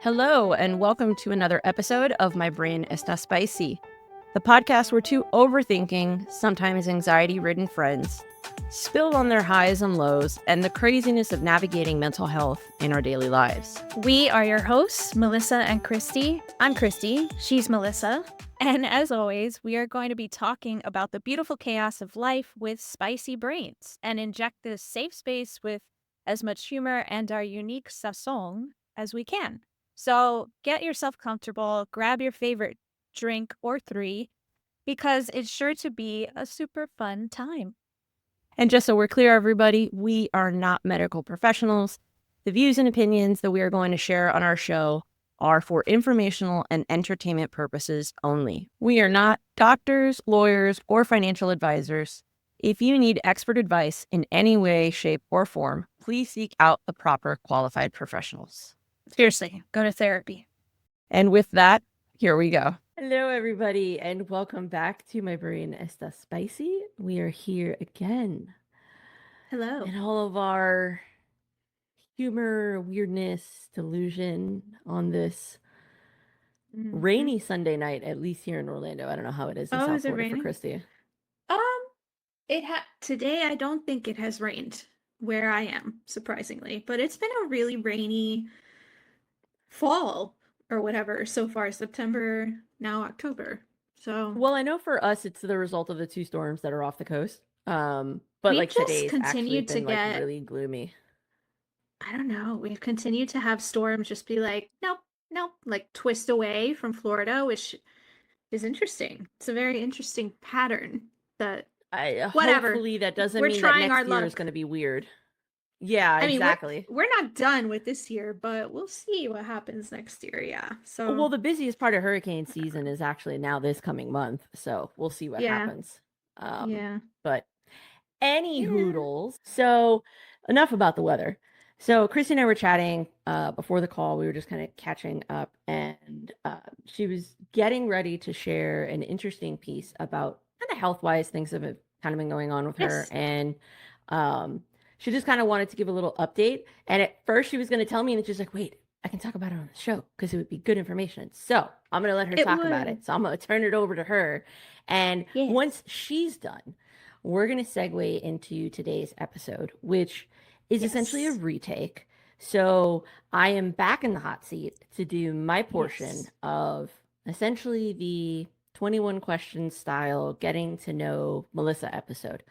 Hello, and welcome to another episode of My Brain Está Spicy, the podcast where two overthinking, sometimes anxiety-ridden friends spill on their highs and lows and the craziness of navigating mental health in our daily lives. We are your hosts, Melisa and Christy. I'm Christy. She's Melisa. And as always, we are going to be talking about the beautiful chaos of life with spicy brains and inject this safe space with as much humor and our unique sazon as we can. So get yourself comfortable, grab your favorite drink or three, because it's sure to be a super fun time. And just so we're clear, everybody, we are not medical professionals. The views and opinions that we are going to share on our show are for informational and entertainment purposes only. We are not doctors, lawyers, or financial advisors. If you need expert advice in any way, shape, or form, please seek out the proper qualified professionals. Seriously, go to therapy. And with that, here we go. Hello, everybody, and welcome back to My Brain Está Spicy. We are here again. Hello. And all of our humor, weirdness, delusion on this rainy Sunday night, at least here in Orlando. I don't know how it is in South Florida for Christy. Today I don't think it has rained where I am, surprisingly, but it's been a really rainy fall or whatever so far, September, now October. So Well, I know for us it's the result of the two storms that are off the coast. But we've like just today's actually continued to been like get, really gloomy. I don't know, we've continued to have storms just be like, nope, nope, like twist away from Florida, which is interesting. It's a very interesting pattern that whatever. Hopefully that doesn't We're mean that trying our next year is luck. going to be weird. Yeah, I mean, exactly. we're not done with this year, but we'll see what happens next year. Yeah. So Well, the busiest part of hurricane season is actually now this coming month, so we'll see what happens. yeah. But any hoodles. So enough about the weather. So Christy and I were chatting before the call. We were just kind of catching up, and she was getting ready to share an interesting piece about kind of health-wise things that have kind of been going on with her, and she just kind of wanted to give a little update. And at first, she was going to tell me, and then she's like, "Wait, I can talk about it on the show because it would be good information." So I'm going to let her talk about it. So I'm going to turn it over to her, and once she's done, we're going to segue into today's episode, which is essentially a retake. So I am back in the hot seat to do my portion of essentially the 21 questions style getting to know Melisa episode.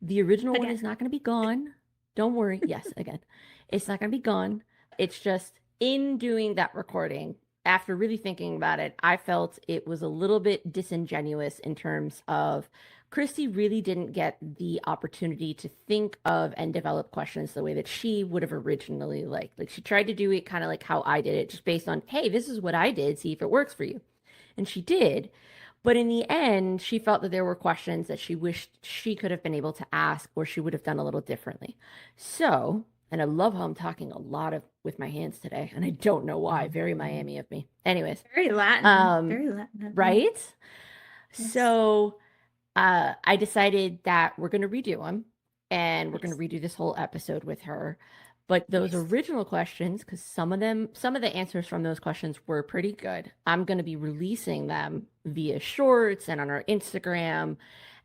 The original one is not going to be gone. Don't worry. Yes, again. It's not going to be gone. It's just in doing that recording, after really thinking about it, I felt it was a little bit disingenuous in terms of Christy really didn't get the opportunity to think of and develop questions the way that she would have originally liked. Like she tried to do it kind of like how I did it, just based on, hey, this is what I did, see if it works for you. And she did. But in the end, she felt that there were questions that she wished she could have been able to ask or she would have done a little differently. So, and I love how I'm talking a lot with my hands today, and I don't know why. Very Miami of me. Anyways. Very Latin. Very Latin. Right? Yes. So I decided that we're going to redo them, and we're going to redo this whole episode with her. But those original questions, because some of the answers from those questions were pretty good, I'm going to be releasing them via shorts and on our Instagram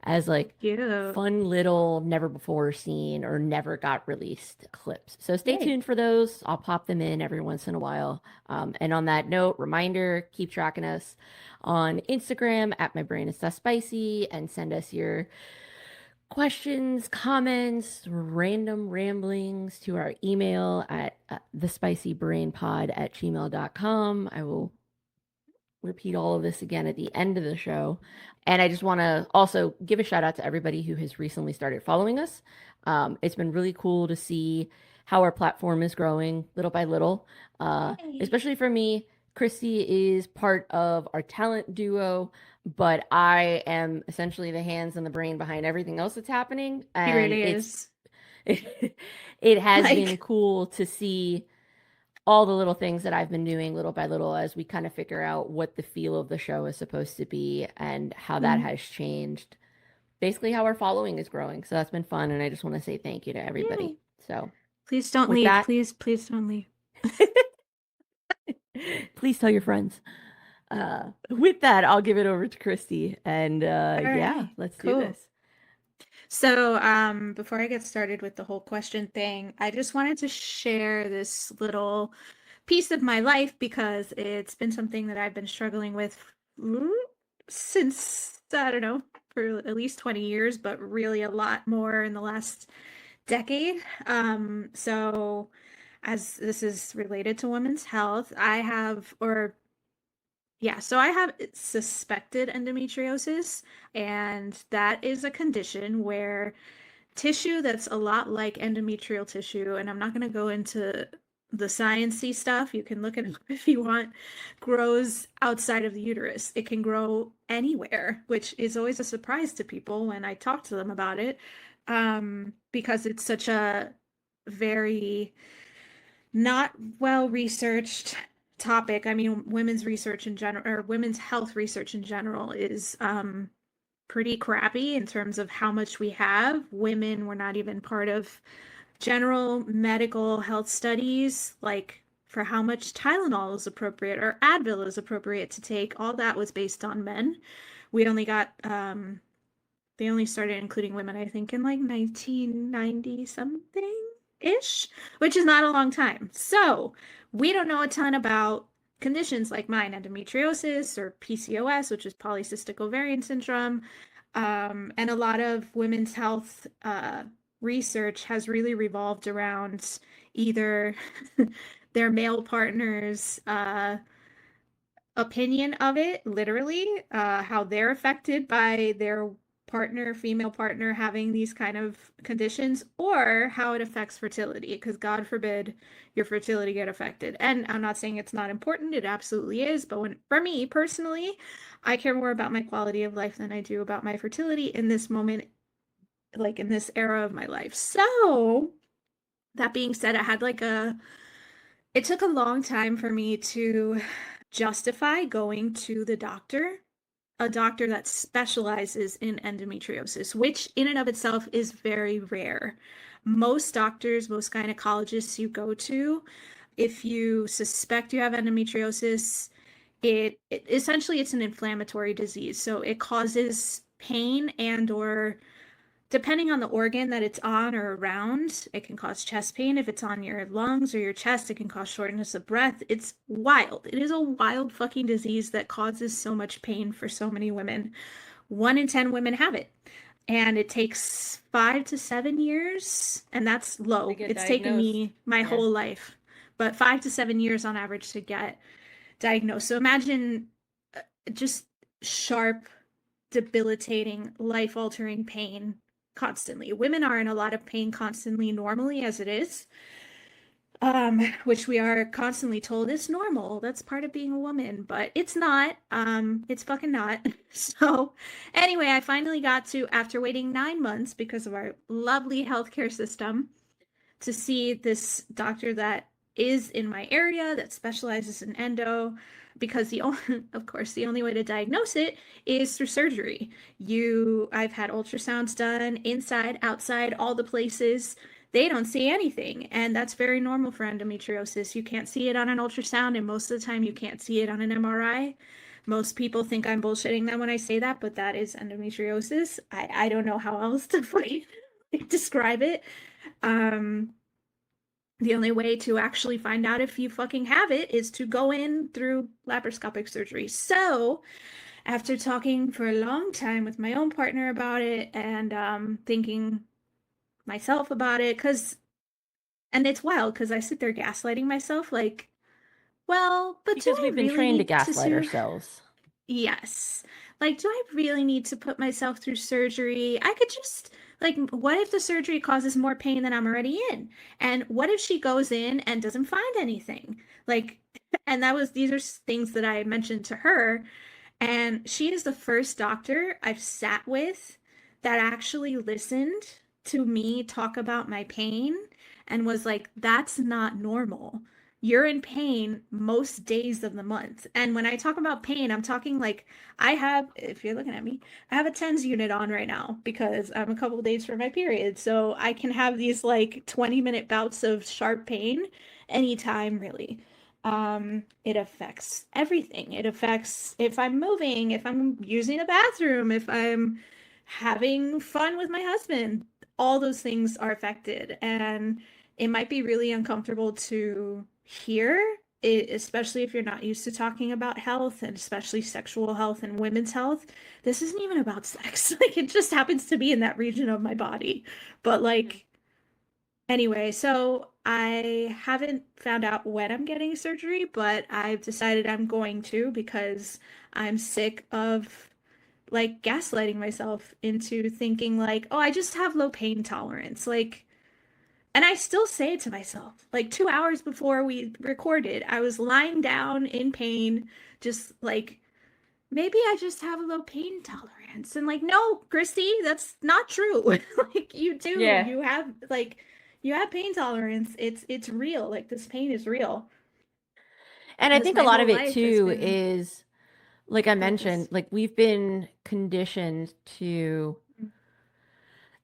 as like fun little never before seen or never got released clips. So stay tuned for those. I'll pop them in every once in a while. And on that note, reminder, keep tracking us on Instagram at My Brain Está Spicy and send us your questions, comments, random ramblings to our email at thespicybrainpod@gmail.com. I will repeat all of this again at the end of the show. And I just want to also give a shout out to everybody who has recently started following us. It's been really cool to see how our platform is growing little by little, especially for me. Christy is part of our talent duo, but I am essentially the hands and the brain behind everything else that's happening. And it really is. It has been cool to see all the little things that I've been doing little by little as we kind of figure out what the feel of the show is supposed to be and how that has changed. Basically how our following is growing. So that's been fun. And I just want to say thank you to everybody. So please don't leave. Please don't leave. Please tell your friends. With that, I'll give it over to Christy. And All yeah, right, let's do cool. this. So, before I get started with the whole question thing, I just wanted to share this little piece of my life because it's been something that I've been struggling with since, I don't know, for at least 20 years, but really a lot more in the last decade. So as this is related to women's health, so I have suspected endometriosis, and that is a condition where tissue that's a lot like endometrial tissue, and I'm not going to go into the sciencey stuff, you can look it up if you want, grows outside of the uterus. It can grow anywhere, which is always a surprise to people when I talk to them about it, because it's such a very not well researched topic. I mean, women's research in general, or women's health research in general, is pretty crappy in terms of how much we have. Women were not even part of general medical health studies, like for how much Tylenol is appropriate or Advil is appropriate to take. All that was based on men. We only got they only started including women, I think, in like 1990 something ish, which is not a long time. So we don't know a ton about conditions like mine, endometriosis or PCOS, which is polycystic ovarian syndrome. And a lot of women's health research has really revolved around either their male partner's opinion of it, literally, how they're affected by their partner, female partner, having these kind of conditions, or how it affects fertility, because God forbid your fertility get affected. And I'm not saying it's not important, it absolutely is, but for me personally, I care more about my quality of life than I do about my fertility in this moment, like in this era of my life. So, that being said, it took a long time for me to justify going to the doctor, a doctor that specializes in endometriosis, which in and of itself is very rare. Most doctors, most gynecologists you go to, if you suspect you have endometriosis, it essentially it's an inflammatory disease. So it causes pain and or depending on the organ that it's on or around, it can cause chest pain. If it's on your lungs or your chest, it can cause shortness of breath. It's wild. It is a wild fucking disease that causes so much pain for so many women. 1 in 10 women have it. And it takes 5 to 7 years, and that's low. It's taken me my whole life, but 5 to 7 years on average to get diagnosed. So imagine just sharp, debilitating, life-altering pain constantly. Women are in a lot of pain constantly normally as it is, which we are constantly told is normal. That's part of being a woman, but it's not. It's fucking not. So anyway, I finally got to, after waiting 9 months because of our lovely healthcare system, to see this doctor that is in my area that specializes in endo, because of course, the only way to diagnose it is through surgery. I've had ultrasounds done inside, outside, all the places. They don't see anything, and that's very normal for endometriosis. You can't see it on an ultrasound, and most of the time you can't see it on an MRI. Most people think I'm bullshitting them when I say that, but that is endometriosis. I don't know how else to describe it. The only way to actually find out if you fucking have it is to go in through laparoscopic surgery. So, after talking for a long time with my own partner about it and thinking myself about it, and it's wild because I sit there gaslighting myself, like, well, but do Because I we've been really trained to need to gaslight sue? ourselves. Yes. Like, do I really need to put myself through surgery? I could just, like, what if the surgery causes more pain than I'm already in? And what if she goes in and doesn't find anything? Like, and these are things that I mentioned to her. And she is the first doctor I've sat with that actually listened to me talk about my pain and was like, that's not normal. You're in pain most days of the month. And when I talk about pain, I'm talking like if you're looking at me, I have a TENS unit on right now because I'm a couple days from my period. So I can have these like 20-minute bouts of sharp pain anytime, really. It affects everything. It affects if I'm moving, if I'm using a bathroom, if I'm having fun with my husband. All those things are affected, and it might be really uncomfortable to hear it, especially if you're not used to talking about health, and especially sexual health and women's health. This isn't even about sex. Like, it just happens to be in that region of my body. But like, anyway, so I haven't found out when I'm getting surgery, but I've decided I'm going to, because I'm sick of like gaslighting myself into thinking like, oh, I just have low pain tolerance. Like, and I still say it to myself. Like 2 hours before we recorded, I was lying down in pain, just like, maybe I just have a low pain tolerance. And like, no, Christy, that's not true. Like, you do. Yeah. You have pain tolerance. It's real. Like, this pain is real. And I Because think a my lot whole of it life has too been is, like I like mentioned, this. like we've been conditioned to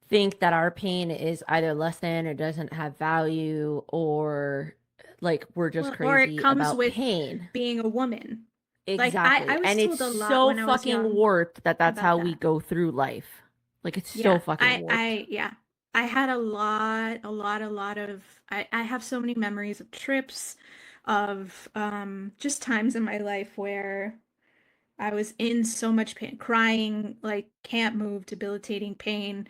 think that our pain is either less than or doesn't have value, or like we're just Well, or it crazy comes about with pain. being a woman. Like, I Exactly. was And it's told a lot so when I was fucking young warped that that's about how we that. go through life. Like it's so Yeah, fucking warped. yeah. I had a lot of, I have so many memories of trips, of just times in my life where I was in so much pain, crying, like can't move, debilitating pain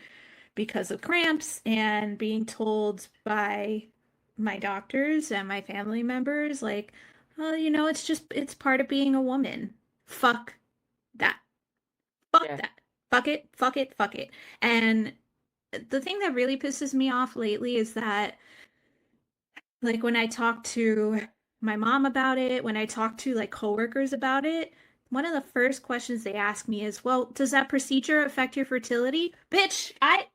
because of cramps, and being told by my doctors and my family members, like, oh, it's part of being a woman. Fuck that. Fuck Yeah. that. Fuck it, fuck it, fuck it. And the thing that really pisses me off lately is that, like, when I talk to my mom about it, when I talk to like coworkers about it, one of the first questions they ask me is, well, does that procedure affect your fertility? Bitch, I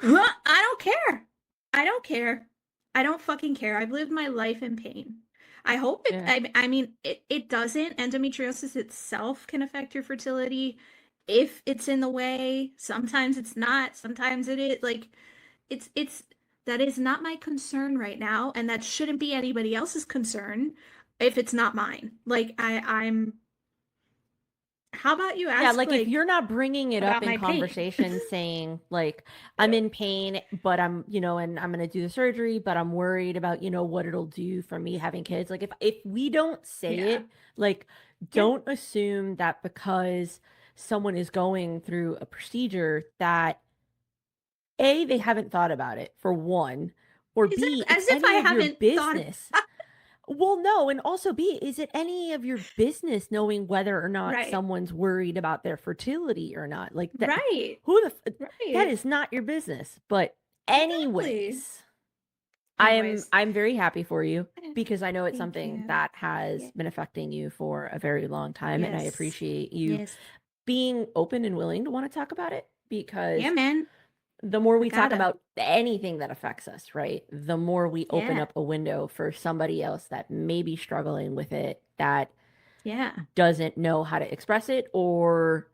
don't care. I don't care. I don't fucking care. I've lived my life in pain. I hope it, Yeah. I mean, it doesn't. Endometriosis itself can affect your fertility if it's in the way. Sometimes it's not. Sometimes it is. Like, it's that is not my concern right now, and that shouldn't be anybody else's concern if it's not mine. Like, I'm. How about you Yeah, ask like if like you're not bringing it up about in my pain? conversation saying like I'm in pain, but and I'm going to do the surgery, but I'm worried about, what it'll do for me having kids. Like if we don't say Yeah. it, like Yeah. don't assume that because someone is going through a procedure that A, they haven't thought about it for one, or B, it's As if I any of your haven't thought. business. Well, no, and also B, is it any of your business knowing whether or not Right. someone's worried about their fertility or not? Like that, Right. who that Right. is not your business. But Exactly. anyways, Anyways, I'm very happy for you because I know it's thank something you. that Yeah. has been affecting you for a very long time, and I Yes. appreciate you Yes. being open and willing to want to talk about it Yeah, because man. the more I we talk gotta. about anything that affects us, right? The more we open Yeah. up a window for somebody else that may be struggling with it, that Yeah. doesn't know how to express it or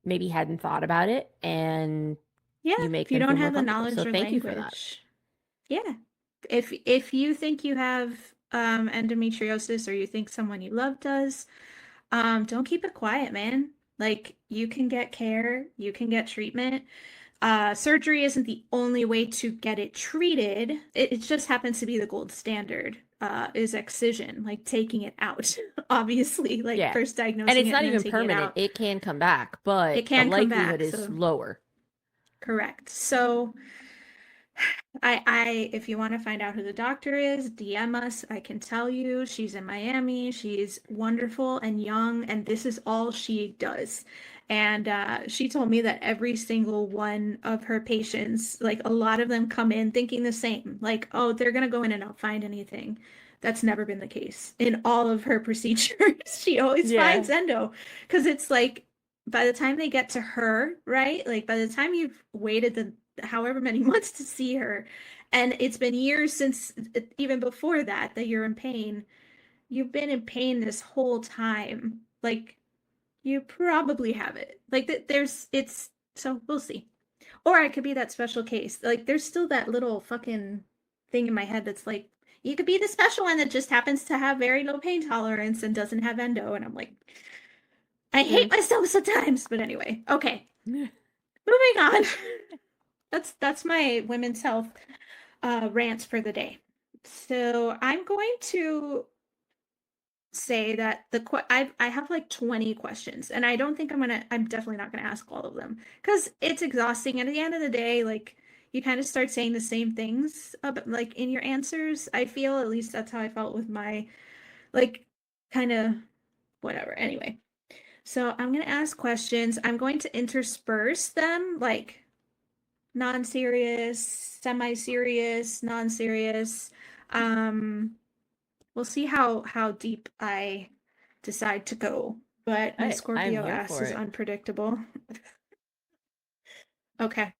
maybe hadn't thought about it, and Yeah. you make If you them don't feel more have the comfortable. knowledge So or thank you for that. language. Yeah. If you think you have endometriosis, or you think someone you love does, don't keep it quiet, man. Like, you can get care, you can get treatment. Surgery isn't the only way to get it treated. It just happens to be the gold standard, is excision, like taking it out, obviously, like Yeah. first And diagnosing it's it not and then even taking it permanent. out. It can come back, It but the can come likelihood back. is So, lower. correct. So, if you want to find out who the doctor is, DM us. I can tell you, she's in Miami. She's wonderful and young, and this is all she does. And she told me that every single one of her patients, like a lot of them come in thinking the same, like, oh, they're gonna go in and not find anything. That's never been the case in all of her procedures. She always Yeah. finds endo, because it's like, by the time they get to her, right? Like, by the time you've waited the however many months to see her, and it's been years since, even before that, that you're in pain. You've been in pain this whole time. Like, you probably have it. Like, it's, so we'll see. Or I could be that special case. Like, there's still that little fucking thing in my head that's like, you could be the special one that just happens to have very low pain tolerance and doesn't have endo. And I'm like, I hate myself sometimes. But anyway, okay. Moving on. That's my women's health rants for the day. So I'm going to say that I have like 20 questions, and I don't think I'm definitely not gonna ask all of them because it's exhausting. And at the end of the day, like you kind of start saying the same things like in your answers. I feel, at least that's how I felt with my like kind of whatever. Anyway, so I'm gonna ask questions. I'm going to intersperse them like non-serious, semi-serious, non-serious. We'll see how deep I decide to go. But my I'm Scorpio here ass for is it. unpredictable. Okay.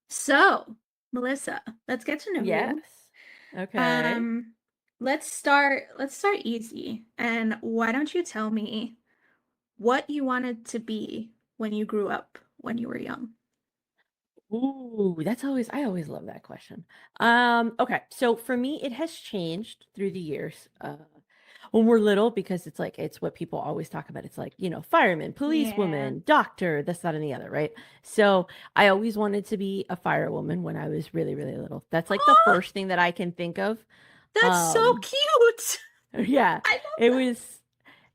So, Melissa, let's get to know Yes. you. Okay. Let's start easy. And why don't you tell me what you wanted to be when you grew up, when you were young? Ooh, I always love that question. Okay, so for me, it has changed through the years. When we're little, because it's what people always talk about. It's like, fireman, Yeah. policewoman, doctor, this, that, and the other, right? So I always wanted to be a firewoman when I was really, really little. That's like the Oh, first thing that I can think of. that's so Um, cute. yeah, I love it that. was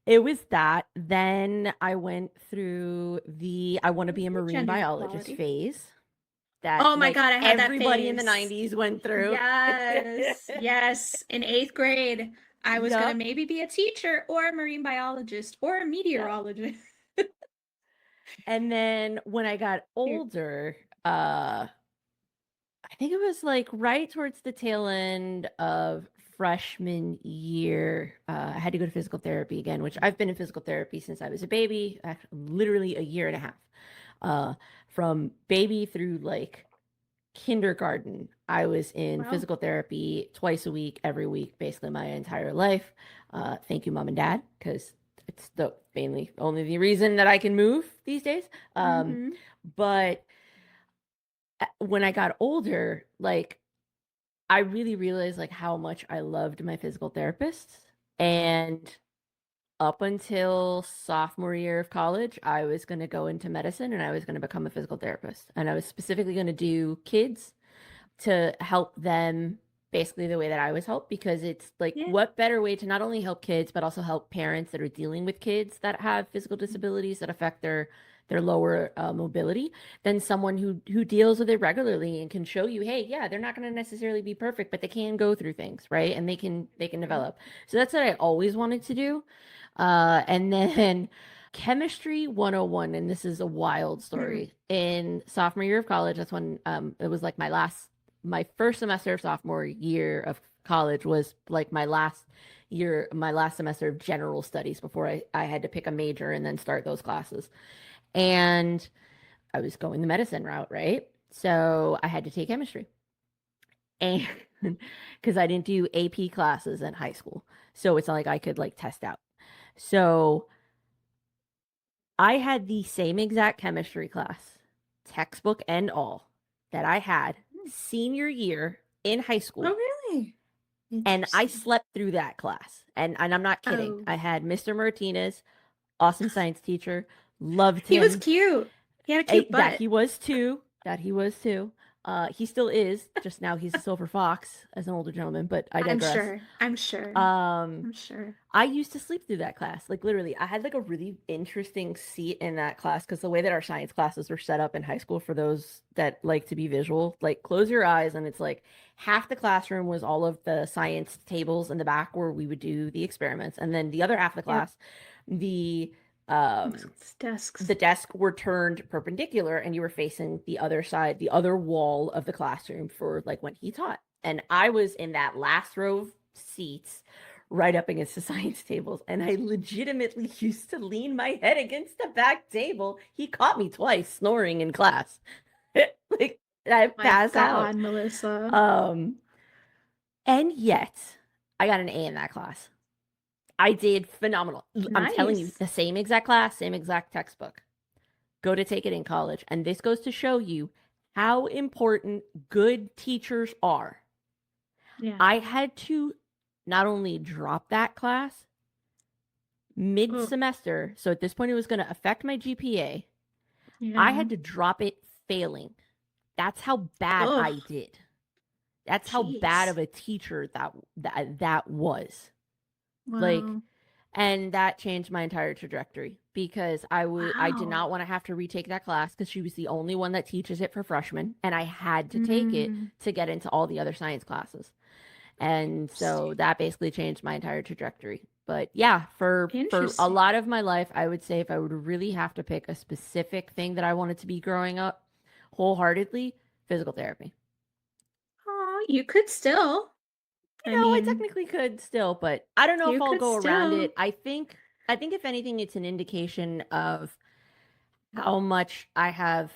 it was that. Then I went through the I want to be a marine Gender biologist equality. phase that Oh my like God, I had that everybody in the phase. 90s went through. Yes, yes. In eighth grade, I was gonna Yep. maybe be a teacher or a marine biologist or a Yep. meteorologist. And then when I got Cute. older, I think it was like right towards the tail end of freshman year. I had to go to physical therapy again, which I've been in physical therapy since I was a baby, literally a year and a half. From baby through like kindergarten, I was in Wow. physical therapy twice a week, every week, basically my entire life. Thank you, mom and dad, because it's the mainly only the reason that I can move these days. Mm-hmm. But when I got older, like I really realized like how much I loved my physical therapists. And up until sophomore year of college, I was going to go into medicine and I was going to become a physical therapist. And I was specifically going to do kids to help them basically the way that I was helped, because it's like Yeah. what better way to not only help kids but also help parents that are dealing with kids that have physical disabilities that affect their lower mobility than someone who deals with it regularly and can show you, hey, yeah, they're not going to necessarily be perfect, but they can go through things, right? And they can develop. So that's what I always wanted to do. And then chemistry 101, and this is a wild Hmm. story. In sophomore year of college, that's when it was like my first semester of sophomore year of college was like my last semester of general studies before I had to pick a major and then start those classes. And I was going the medicine route, right? So I had to take chemistry. And because I didn't do AP classes in high school. So it's not like I could like test out. So I had the same exact chemistry class, textbook and all, that I had senior year in high school. Oh, really? And I Interesting. slept through that class. And I'm not kidding. Oh, I had Mr. Martinez, awesome science teacher, loved he was him. cute. He had a cute That butt. he was too. That he was too. He still is. Just now he's a silver fox as an older gentleman, but I I'm digress. sure. I'm sure. Um, I'm sure. I used to sleep through that class. Like literally, I had like a really interesting seat in that class because the way that our science classes were set up in high school, for those that like to be visual, like close your eyes and it's like half the classroom was all of the science tables in the back where we would do the experiments, and then the other half of the Yep. class, the um Desks. the desk were turned perpendicular and you were facing the other side, the other wall of the classroom for like when he taught. And I was in that last row of seats right up against the science tables. And I legitimately used to lean my head against the back table. He caught me twice snoring in class. Like I My pass out. God, Melissa. Um, and yet I got an A in that class. I did phenomenal. I'm telling you, Nice. the same exact class, same exact textbook. Go to take it in college. And this goes to show you how important good teachers are. Yeah. I had to not only drop that class mid-semester, so at this point it was going to affect my GPA. I had to drop it failing. That's how bad I did. That's how bad of a teacher that was. Wow. Like, and that changed my entire trajectory because I did not want to have to retake that class because she was the only one that teaches it for freshmen, and I had to take it to get into all the other science classes. And so that basically changed my entire trajectory. But yeah, for a lot of my life, I would say if I would really have to pick a specific thing that I wanted to be growing up wholeheartedly, physical therapy. Oh, you could still. I technically could still, but I don't know if I'll go around it. I think if anything, it's an indication of how much I have,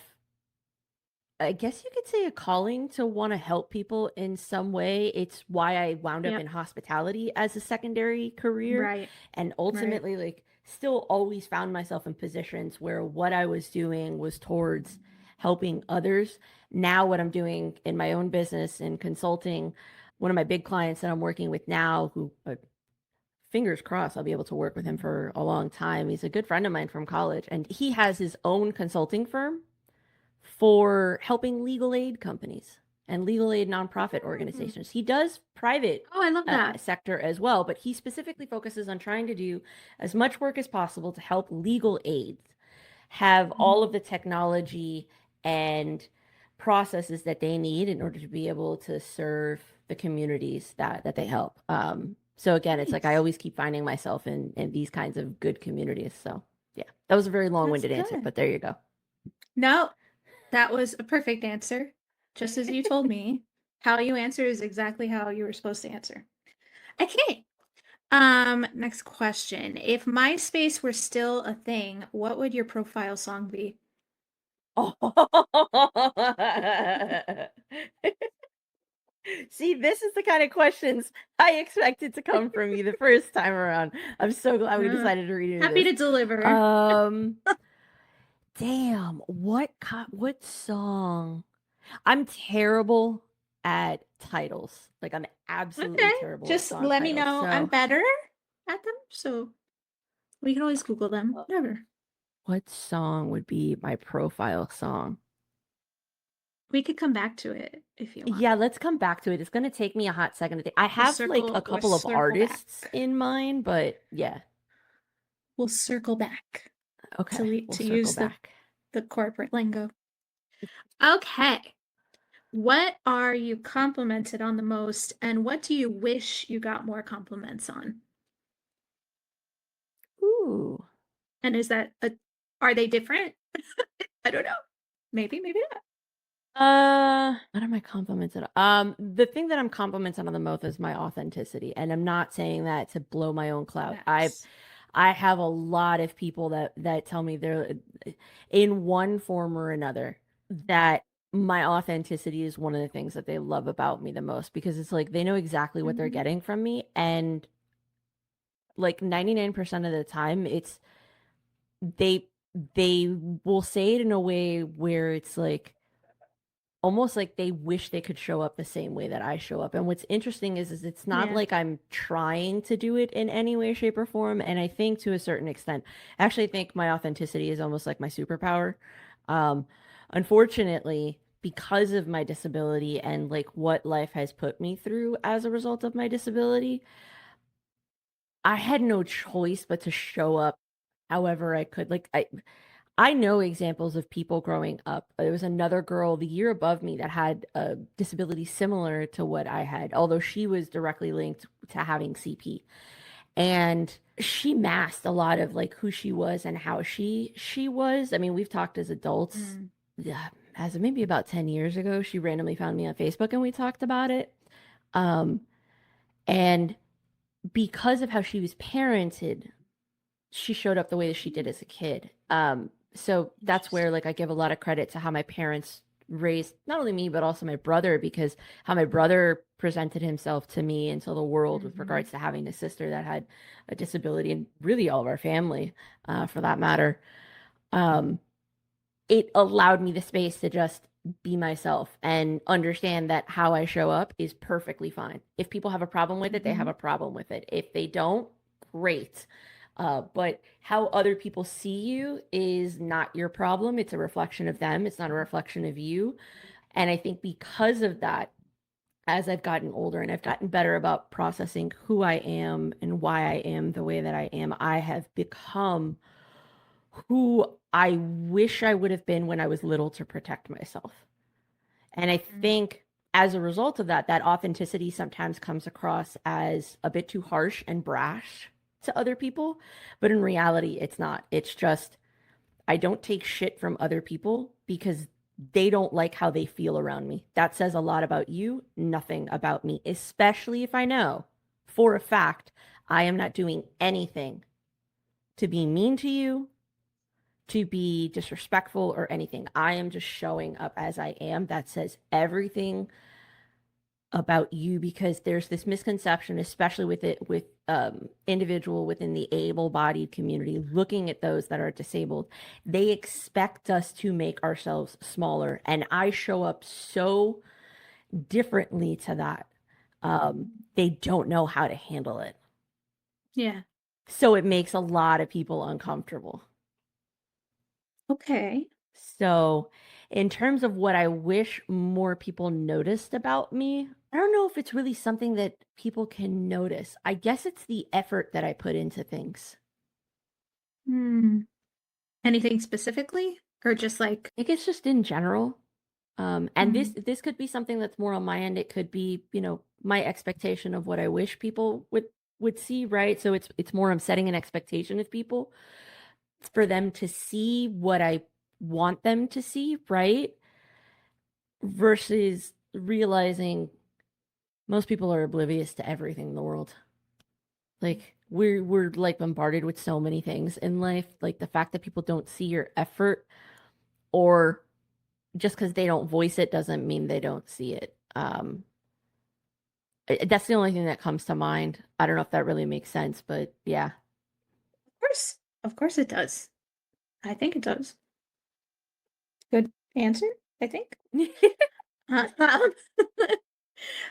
I guess you could say, a calling to want to help people in some way. It's why I wound up in hospitality as a secondary career. Right. And ultimately, like, still always found myself in positions where what I was doing was towards helping others. Now, what I'm doing in my own business and consulting, one of my big clients that I'm working with now, who, fingers crossed, I'll be able to work with him for a long time. He's a good friend of mine from college, and he has his own consulting firm for helping legal aid companies and legal aid nonprofit organizations. He does private I love that. sector as well, but he specifically focuses on trying to do as much work as possible to help legal aids have all of the technology and processes that they need in order to be able to serve the communities that they help. So again, it's like I always keep finding myself in these kinds of good communities. So yeah, that was a very long-winded answer, but there you go. No, that was a perfect answer. Just as you told me. How you answer is exactly how you were supposed to answer. Okay. Next question. If MySpace were still a thing, what would your profile song be? See, this is the kind of questions I expected to come from you the first time around. I'm so glad we decided to read it. Happy to deliver. Damn, what song? I'm terrible at titles. Like, I'm absolutely terrible Just at let me titles, know. so. I'm better at them, so we can always Google them. Whatever. What song would be my profile song? We could come back to it if you want. Yeah, let's come back to it. It's going to take me a hot second to think. I have like a couple of artists in mind, but yeah. We'll circle back. Okay. To use the corporate lingo. Okay. What are you complimented on the most, and what do you wish you got more compliments on? Ooh. And is that are they different? I don't know. Maybe not. What am I complimented on? The thing that I'm complimented on the most is my authenticity, and I'm not saying that to blow my own clout. I have a lot of people that tell me they're in one form or another that my authenticity is one of the things that they love about me the most, because it's like they know exactly what they're getting from me, and like 99% of the time it's they will say it in a way where it's like almost like they wish they could show up the same way that I show up. And what's interesting is it's not like I'm trying to do it in any way, shape, or form. And I think to a certain extent, I actually think my authenticity is almost like my superpower. Unfortunately, because of my disability and like what life has put me through as a result of my disability, I had no choice but to show up however I could. Like I know examples of people growing up. There was another girl the year above me that had a disability similar to what I had, although she was directly linked to having CP. And she masked a lot of like who she was and how she was. I mean, we've talked as adults. Yeah, as of maybe about 10 years ago, she randomly found me on Facebook and we talked about it. And because of how she was parented, she showed up the way that she did as a kid. So that's where like I give a lot of credit to how my parents raised not only me but also my brother, because how my brother presented himself to me and to the world with regards to having a sister that had a disability, and really all of our family for that matter. It allowed me the space to just be myself and understand that how I show up is perfectly fine. If people have a problem with it, they have a problem with it. If they don't, great. But how other people see you is not your problem. It's a reflection of them. It's not a reflection of you. And I think because of that, as I've gotten older and I've gotten better about processing who I am and why I am the way that I am, I have become who I wish I would have been when I was little to protect myself. And I think as a result of that, that authenticity sometimes comes across as a bit too harsh and brash to other people. But in reality, it's not. It's just, I don't take shit from other people because they don't like how they feel around me. That says a lot about you, nothing about me, especially if I know for a fact I am not doing anything to be mean to you, to be disrespectful or anything. I am just showing up as I am. That says everything about you, because there's this misconception, especially with individual within the able-bodied community, looking at those that are disabled. They expect us to make ourselves smaller, and I show up so differently to that. They don't know how to handle it. Yeah. So it makes a lot of people uncomfortable. Okay. So, in terms of what I wish more people noticed about me, I don't know if it's really something that people can notice. I guess it's the effort that I put into things. Anything specifically? Or just like, I think it's just in general. And this Mm. this could be something that's more on my end. It could be, my expectation of what I wish people would see, right? So it's more I'm setting an expectation of people for them to see what I want them to see, right? Versus realizing most people are oblivious to everything in the world. Like we're like bombarded with so many things in life. Like the fact that people don't see your effort, or just because they don't voice it doesn't mean they don't see it. That's the only thing that comes to mind. I don't know if that really makes sense, but yeah. of course it does. I think it does. Good answer, I think.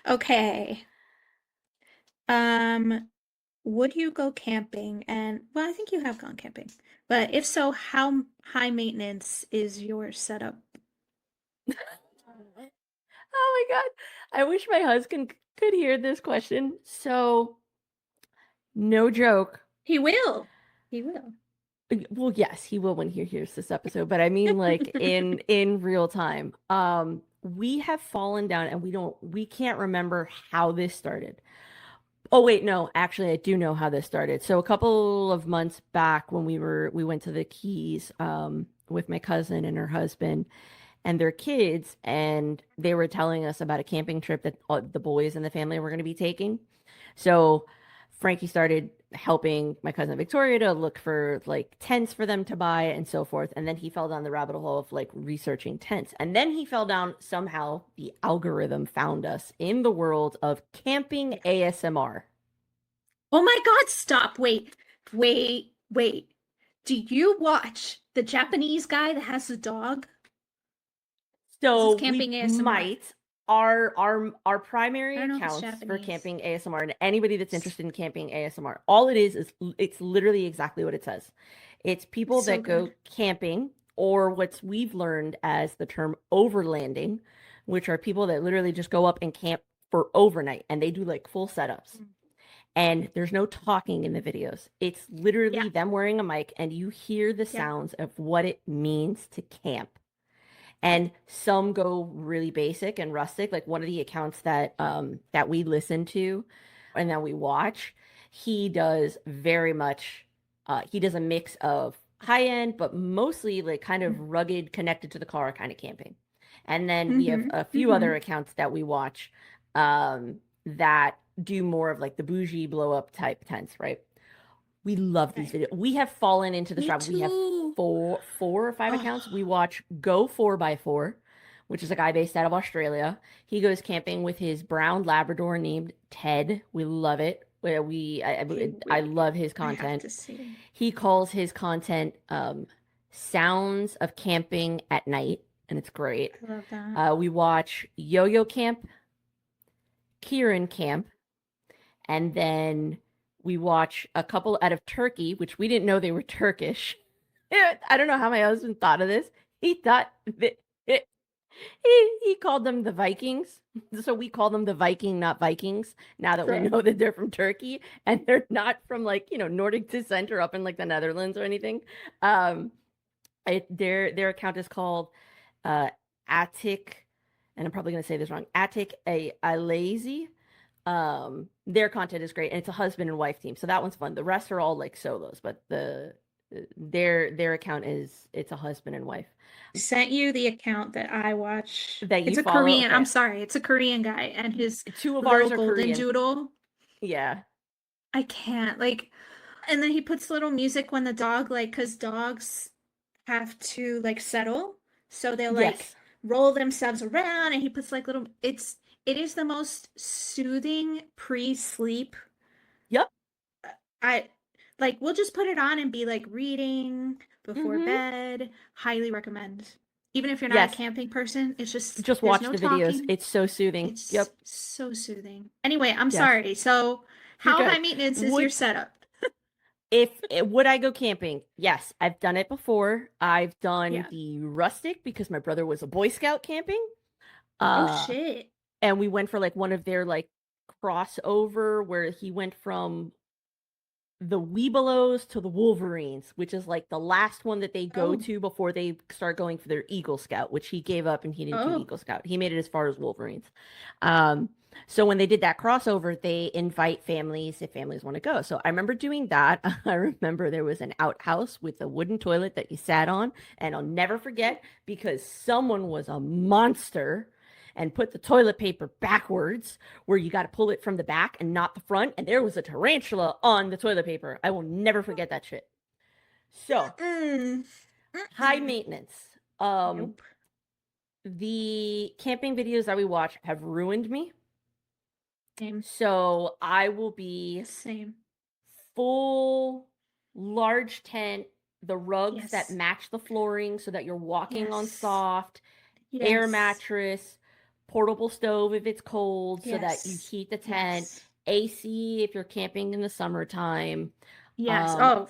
Okay. Would you go camping? And well, I think you have gone camping. But if so, how high maintenance is your setup? Oh my God. I wish my husband could hear this question. So, no joke. He will. He will. Well, yes, he will when he hears this episode, but I mean like in real time. We have fallen down and we can't remember how this started. Oh wait, no, actually I do know how this started. So a couple of months back when we went to the Keys with my cousin and her husband and their kids, and they were telling us about a camping trip that the boys and the family were going to be taking. So Frankie started helping my cousin Victoria to look for like tents for them to buy and so forth. And then he fell down the rabbit hole of like researching tents. And then he fell down somehow, the algorithm found us in the world of camping ASMR. Oh my God, stop. Wait. Do you watch the Japanese guy that has the dog? So This is camping we ASMR. might our primary I don't know if it's accounts for Japanese. camping ASMR, and anybody that's interested in camping ASMR, all it is it's literally exactly what it says. It's people So that go good. camping, or what we've learned as the term overlanding, which are people that literally just go up and camp for overnight and they do like full setups. And there's no talking in the videos. It's literally Yeah. them wearing a mic and you hear the Yeah. sounds of what it means to camp. And some go really basic and rustic. Like one of the accounts that we listen to and that we watch, he does very much he does a mix of high end but mostly like kind of rugged, connected to the car kind of camping. And then we have a few other accounts that we watch that do more of like the bougie blow up type tents, right? We love these videos. We have fallen into the Me trap. We have too. four or five accounts. We watch Go 4x4, which is a guy based out of Australia. He goes camping with his brown Labrador named Ted. We love it. I love his I have content. to see. He calls his content sounds of camping at night. and it's great. I love that. We watch Yo-Yo Camp, Kieran Camp, and then we watch a couple out of Turkey, which we didn't know they were Turkish. I don't know how my husband thought of this. He thought that he called them the Vikings. So we call them the Viking, not Vikings, now that we Sure. know that they're from Turkey and they're not from like, Nordic descent or up in like the Netherlands or anything. Um, their account is called uh Attic, and I'm probably gonna say this wrong. Attic a lazy. Their content is great, and it's a husband and wife team, so that one's fun. The rest are all like solos, but their account it's a husband and wife Sent you the account that I watch. that you It's a follow. Korean, I'm Okay, sorry, it's a Korean guy and his two of little ours are golden Korean. doodle. Yeah. I can't like, and then he puts little music when the dog like, because dogs have to like settle, so they'll like Yes. roll themselves around, and he puts like little. It is the most soothing pre-sleep. Yep. I like we'll just put it on and be like reading before Mm-hmm. bed. Highly recommend. Even if you're not a Yes. camping person, it's just Just there's watch no the videos. talking. It's so soothing. It's Yep. so soothing. Anyway, I'm Yes. sorry. So, You're how good. high maintenance is your setup? Would I go camping? Yes, I've done it before. I've done Yeah. the rustic because my brother was a Boy Scout camping. Oh Uh, shit. and we went for like one of their like crossover where he went from the Webelos to the Wolverines, which is like the last one that they go Oh. to before they start going for their Eagle Scout, which he gave up and he didn't do Oh. Eagle Scout. He made it as far as Wolverines. So when they did that crossover, they invite families if families want to go. So I remember doing that. I remember there was an outhouse with a wooden toilet that you sat on, and I'll never forget because someone was a monster and put the toilet paper backwards where you got to pull it from the back and not the front. And there was a tarantula on the toilet paper. I will never forget that shit. So, Mm. high Mm-mm. maintenance. Nope. The camping videos that we watch have ruined me. Same. So, I will be Same. full large tent, the rugs that Yes. match the flooring so that you're walking on Yes. soft, air Yes. mattress, portable stove if it's cold so that you Yes. heat the tent, Yes. AC if you're camping in the summertime. Yes. Um, Oh,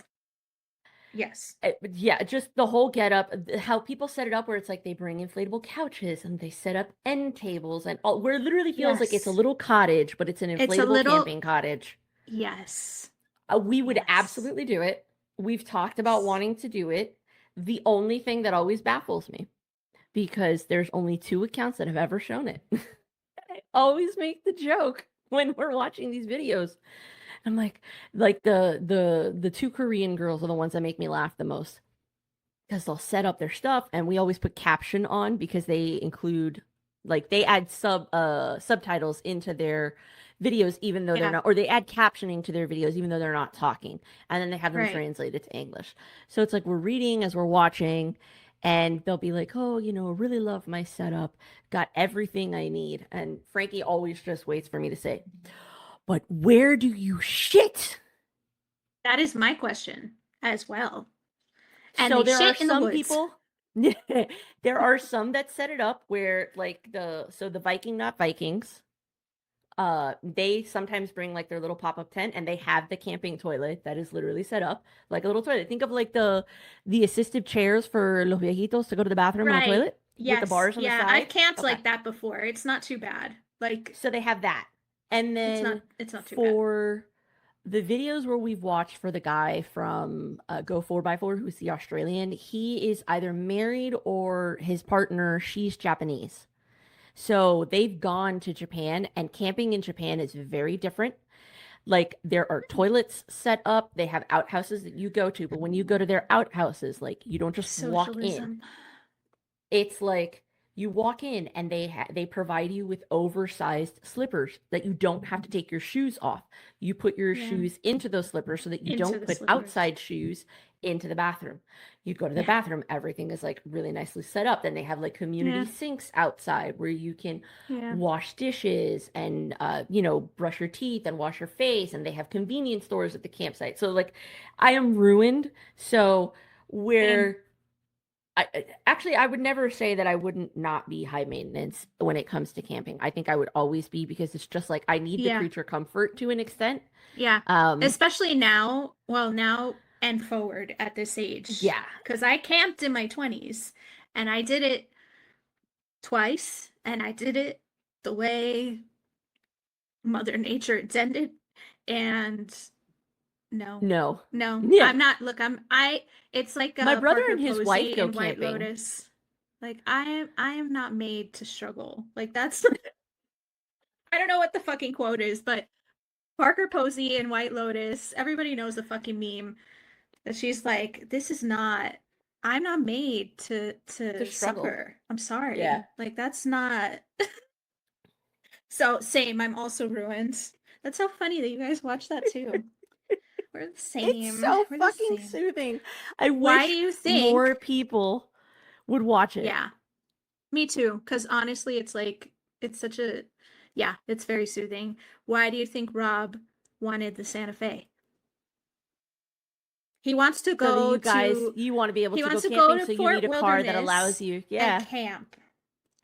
yes. yeah, just the whole getup, how people set it up where it's like they bring inflatable couches and they set up end tables and all, where it literally feels like it's a Yes. little cottage, but it's an It's a inflatable little, camping cottage. yes. We would Yes. absolutely do it. We've talked about Yes. wanting to do it. The only thing that always baffles me, because there's only 2 accounts that have ever shown it. I always make the joke when we're watching these videos. I'm like the 2 Korean girls are the ones that make me laugh the most. Because they'll set up their stuff and we always put caption on because they include like they add subtitles into their videos even though they're Yeah. not, or they add captioning to their videos even though they're not talking, and then they have them Right. translated to English. So it's like we're reading as we're watching, and they'll be like, oh, really love my setup, got everything I need, and Frankie always just waits for me to say, but where do you shit? That is my question as well. And So they there are shit in the some woods. people, there are some that set it up where like the Viking not Vikings, they sometimes bring like their little pop-up tent and they have the camping toilet that is literally set up like a little toilet. Think of like the assistive chairs for los viejitos to go to the bathroom in a Right. toilet with the Yes. bars on the Yeah. side. I've camped Okay. like that before. It's not too bad. Like So they have that. And then it's not too bad. for the videos where we've watched for the guy from Go 4x4, who's the Australian, he is either married or his partner, she's Japanese. So they've gone to Japan, and camping in Japan is very different. Like there are toilets set up, they have outhouses that you go to, but when you go to their outhouses, like you don't just walk in. Socialism. It's like you walk in and they provide you with oversized slippers that you don't have to take your shoes off. You put your Yeah. shoes into those slippers so that you Into don't the put slippers. outside shoes into the bathroom. You go to the Yeah. bathroom, everything is like really nicely set up. Then they have like community Yeah. sinks outside where you can Yeah. wash dishes and brush your teeth and wash your face, and they have convenience stores at the campsite. So like I am ruined. So where Actually, I would never say that I wouldn't not be high maintenance when it comes to camping. I think I would always be, because it's just like I need the Yeah. creature comfort to an extent. Yeah. Um, Especially now, well, now and forward at this age. yeah, Because I camped in my 20s and I did it twice and I did it the way Mother Nature intended. And no, no, no, yeah. I'm not. Look, it's like My brother Parker and his wife Posey go in White camping. Lotus. Like, I am not made to struggle. Like, that's, I don't know what the fucking quote is, but Parker Posey in White Lotus, everybody knows the fucking meme that she's like, this is not, I'm not made to To struggle. suffer. I'm sorry. Yeah. Like, that's not. So same, I'm also ruined. That's so funny that you guys watch that too. We're the same. It's so We're the fucking same. soothing. I Why wish do you think? more people would watch it. Yeah, me too. Because honestly, it's like, it's such a, yeah, it's very soothing. Why do you think Rob wanted the Santa Fe? He wants to So that go you guys, to, you want to be able he to go wants to camping, go to so you Fort need a car that allows Wilderness you. and Yeah. camp.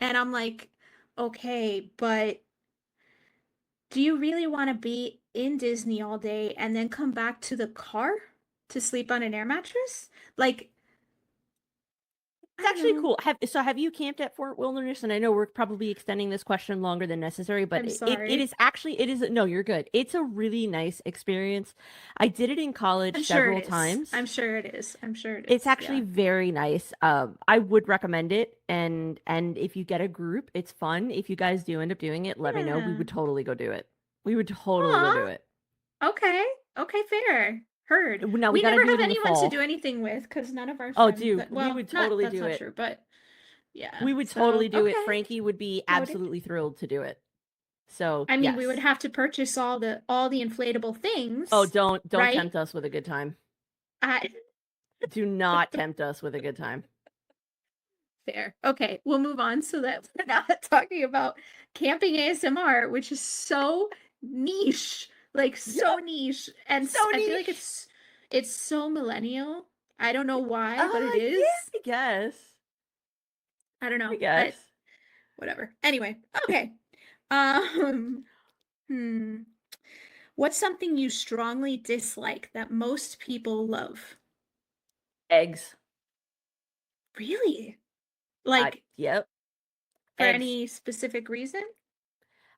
And I'm like, okay, but do you really want to be in Disney all day and then come back to the car to sleep on an air mattress? Like, It's actually cool. Have you camped at Fort Wilderness? And I know we're probably extending this question longer than necessary, but I'm it sorry. is actually, no, you're good. It's a really nice experience. I did it in college I'm sure several it is. times. I'm sure it is. I'm sure it is. It's actually very nice. I would recommend it, and if you get a group, it's fun. If you guys do end up doing it, let me know. We Yeah. would totally go do it. We would totally go do Aw. it. Okay. Okay, fair. Heard. Now we We gotta never do have it in the anyone to fall. do anything with because none of our Oh, friends. dude, we Well, would not totally that's do not it. true, but yeah. We would So, totally do it. okay. Frankie would be Noted. absolutely thrilled to do it. So I mean, we would yes. have to purchase all the inflatable things. Oh, don't right? tempt us with a good time. I Do not tempt us with a good time. Fair. Okay, we'll move on so that we're not talking about camping ASMR, which is so niche, like so niche, and So I feel like niche. it's so millennial. I don't know why, but it is. Yeah, I guess. I don't know. I guess. Whatever. Anyway, okay. Um, What's something you strongly dislike that most people love? Eggs. Really? Like, yep. for Eggs. any specific reason?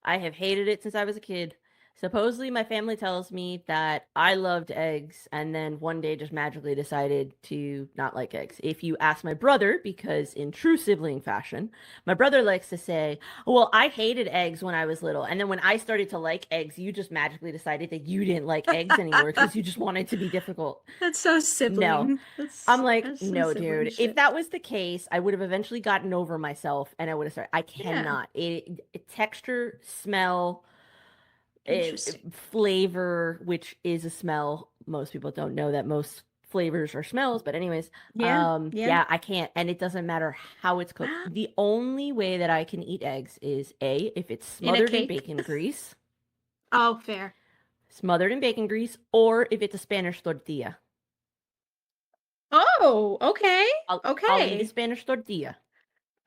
I have hated it since I was a kid. Supposedly, my family tells me that I loved eggs and then one day just magically decided to not like eggs. If you ask my brother, because in true sibling fashion, my brother likes to say, well, I hated eggs when I was little. And then when I started to like eggs, you just magically decided that you didn't like eggs anymore because you just wanted to be difficult. That's so sibling. No. I'm like, no, dude. Shit. If that was the case, I would have eventually gotten over myself and I would have started. I cannot. Texture, smell, flavor, which is a smell. Most people don't know that most flavors are smells, but anyways, yeah, I can't. And it doesn't matter how it's cooked. The only way that I can eat eggs is if it's smothered in bacon grease. Oh, fair. Smothered in bacon grease, or if it's a Spanish tortilla. Oh, okay. I'll eat a Spanish tortilla.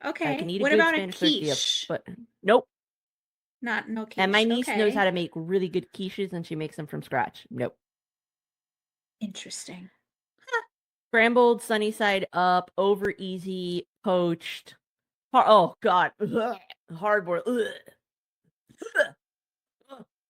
Okay. I can eat what a good about Spanish a quiche? tortilla, but nope. No quiche. And my niece knows how to make really good quiches, and she makes them from scratch. Nope. Interesting. Scrambled, sunny side up, over easy, poached. Oh God, hard boiled.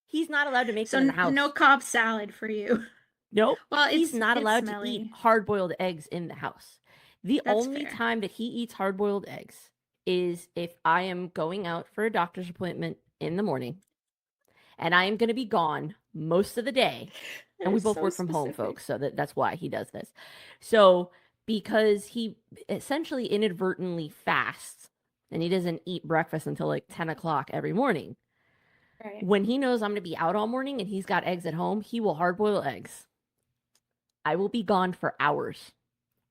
He's not allowed to make them in the house. No Cobb salad for you. Nope. Well, he's not allowed smelly. to eat hard-boiled eggs in the house. The That's only fair. time that he eats hard-boiled eggs is if I am going out for a doctor's appointment in the morning, and I am going to be gone most of the day. And we both work from home, folks, so that's why he does this. So because he essentially inadvertently fasts, and he doesn't eat breakfast until like 10 o'clock every morning. Right. When he knows I'm going to be out all morning and he's got eggs at home, he will hard-boil eggs. I will be gone for hours.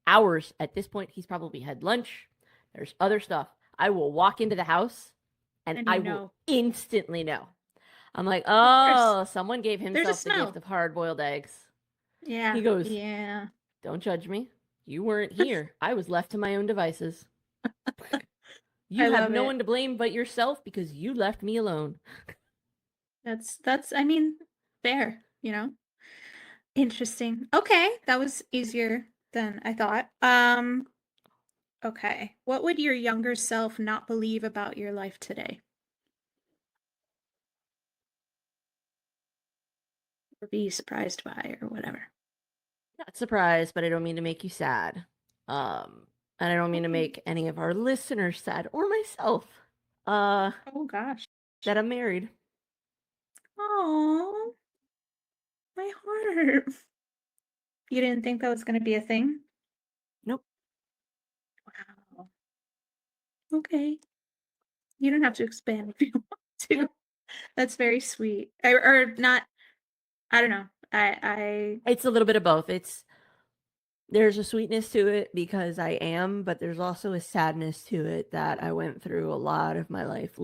Hours. At this point, he's probably had lunch. There's other stuff. I will walk into the house and I will instantly know. I'm like, oh, someone gave himself the gift of hard-boiled eggs. Yeah. He goes, yeah. Don't judge me. You weren't here. I was left to my own devices. You I have love no it. one to blame but yourself because you left me alone. That's I mean, fair, you know? Interesting. Okay, that was easier than I thought. Okay. What would your younger self not believe about your life today? Or be surprised by or whatever. Not surprised, but I don't mean to make you sad. And I don't mean to make any of our listeners sad or myself. Oh gosh. That I'm married. Oh, my heart. You didn't think that was going to be a thing? Nope. Wow. Okay. You don't have to expand if you want to. That's very sweet. Or not, I don't know. It's a little bit of both. There's a sweetness to it because I am, but there's also a sadness to it that I went through a lot of my life,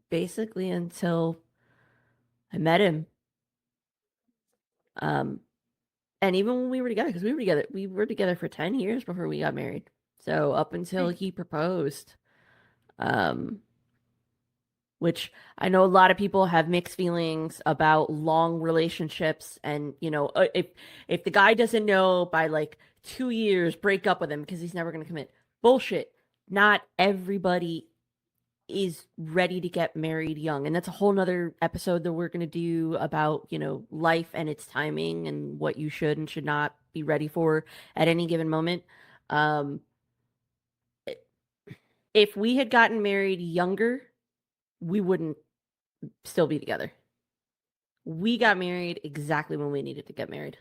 basically until I met him. And even when we were together, because we were together for 10 years before we got married. So up until Right. he proposed, which I know a lot of people have mixed feelings about long relationships. And, if the guy doesn't know by like 2 years, break up with him because he's never going to commit. Bullshit. Not everybody is ready to get married young. And that's a whole nother episode that we're going to do about, life and its timing and what you should and should not be ready for at any given moment. If we had gotten married younger, we wouldn't still be together. We got married exactly when we needed to get married.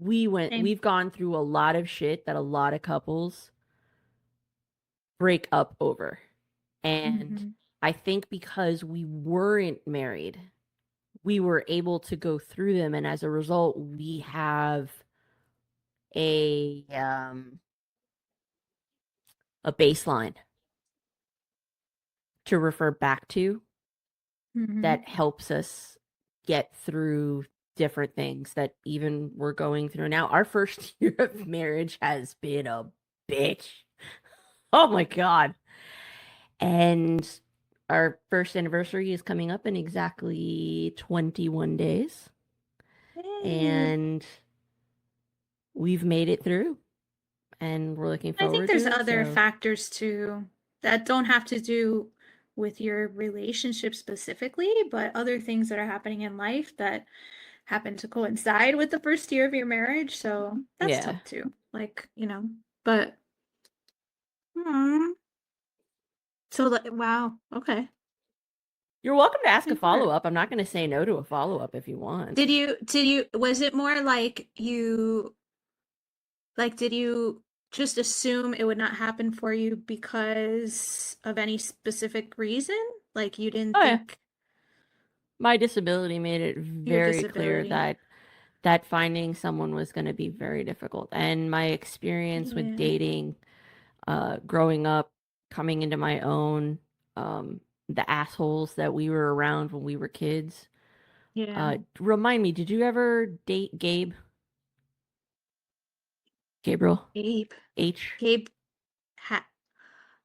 Same. We've gone through a lot of shit that a lot of couples break up over. And Mhm. I think because we weren't married, we were able to go through them. And as a result, we have a baseline to refer back to Mhm. that helps us get through different things that even we're going through now. Our first year of marriage has been a bitch. Oh my God. And our first anniversary is coming up in exactly 21 days. Yay. And we've made it through and we're looking I think forward there's to it. other So, factors too that don't have to do with your relationship specifically, but other things that are happening in life that happen to coincide with the first year of your marriage. So that's yeah. tough too. Like, but hmm. So wow. Okay. You're welcome to ask a My heart. follow-up. I'm not going to say no to a follow-up if you want. Was it more did you just assume it would not happen for you because of any specific reason? Like you didn't Oh, yeah. think My disability made it your very clear disability? that finding someone was going to be very difficult. And my experience with Yeah. dating, growing up, coming into my own, the assholes that we were around when we were kids. Yeah. Remind me, did you ever date Gabe? Gabriel? Gabe. H? Gabe ha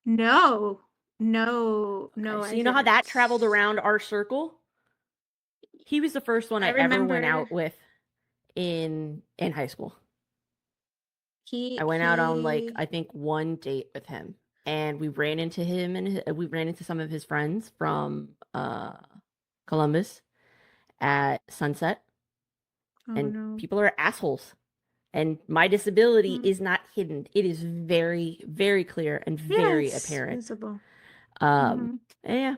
No. No. Okay, No, so I you know how that traveled didn't. around our circle? He was the first one I I ever went remember out with in high school. he I went out on like he I think one date with him, and we ran into him and we ran into some of his friends from Columbus at Sunset, oh and no. people are assholes. And my disability Mm. is not hidden; it is very, very clear and Yeah, very it's apparent. visible. Um, Hmm. yeah.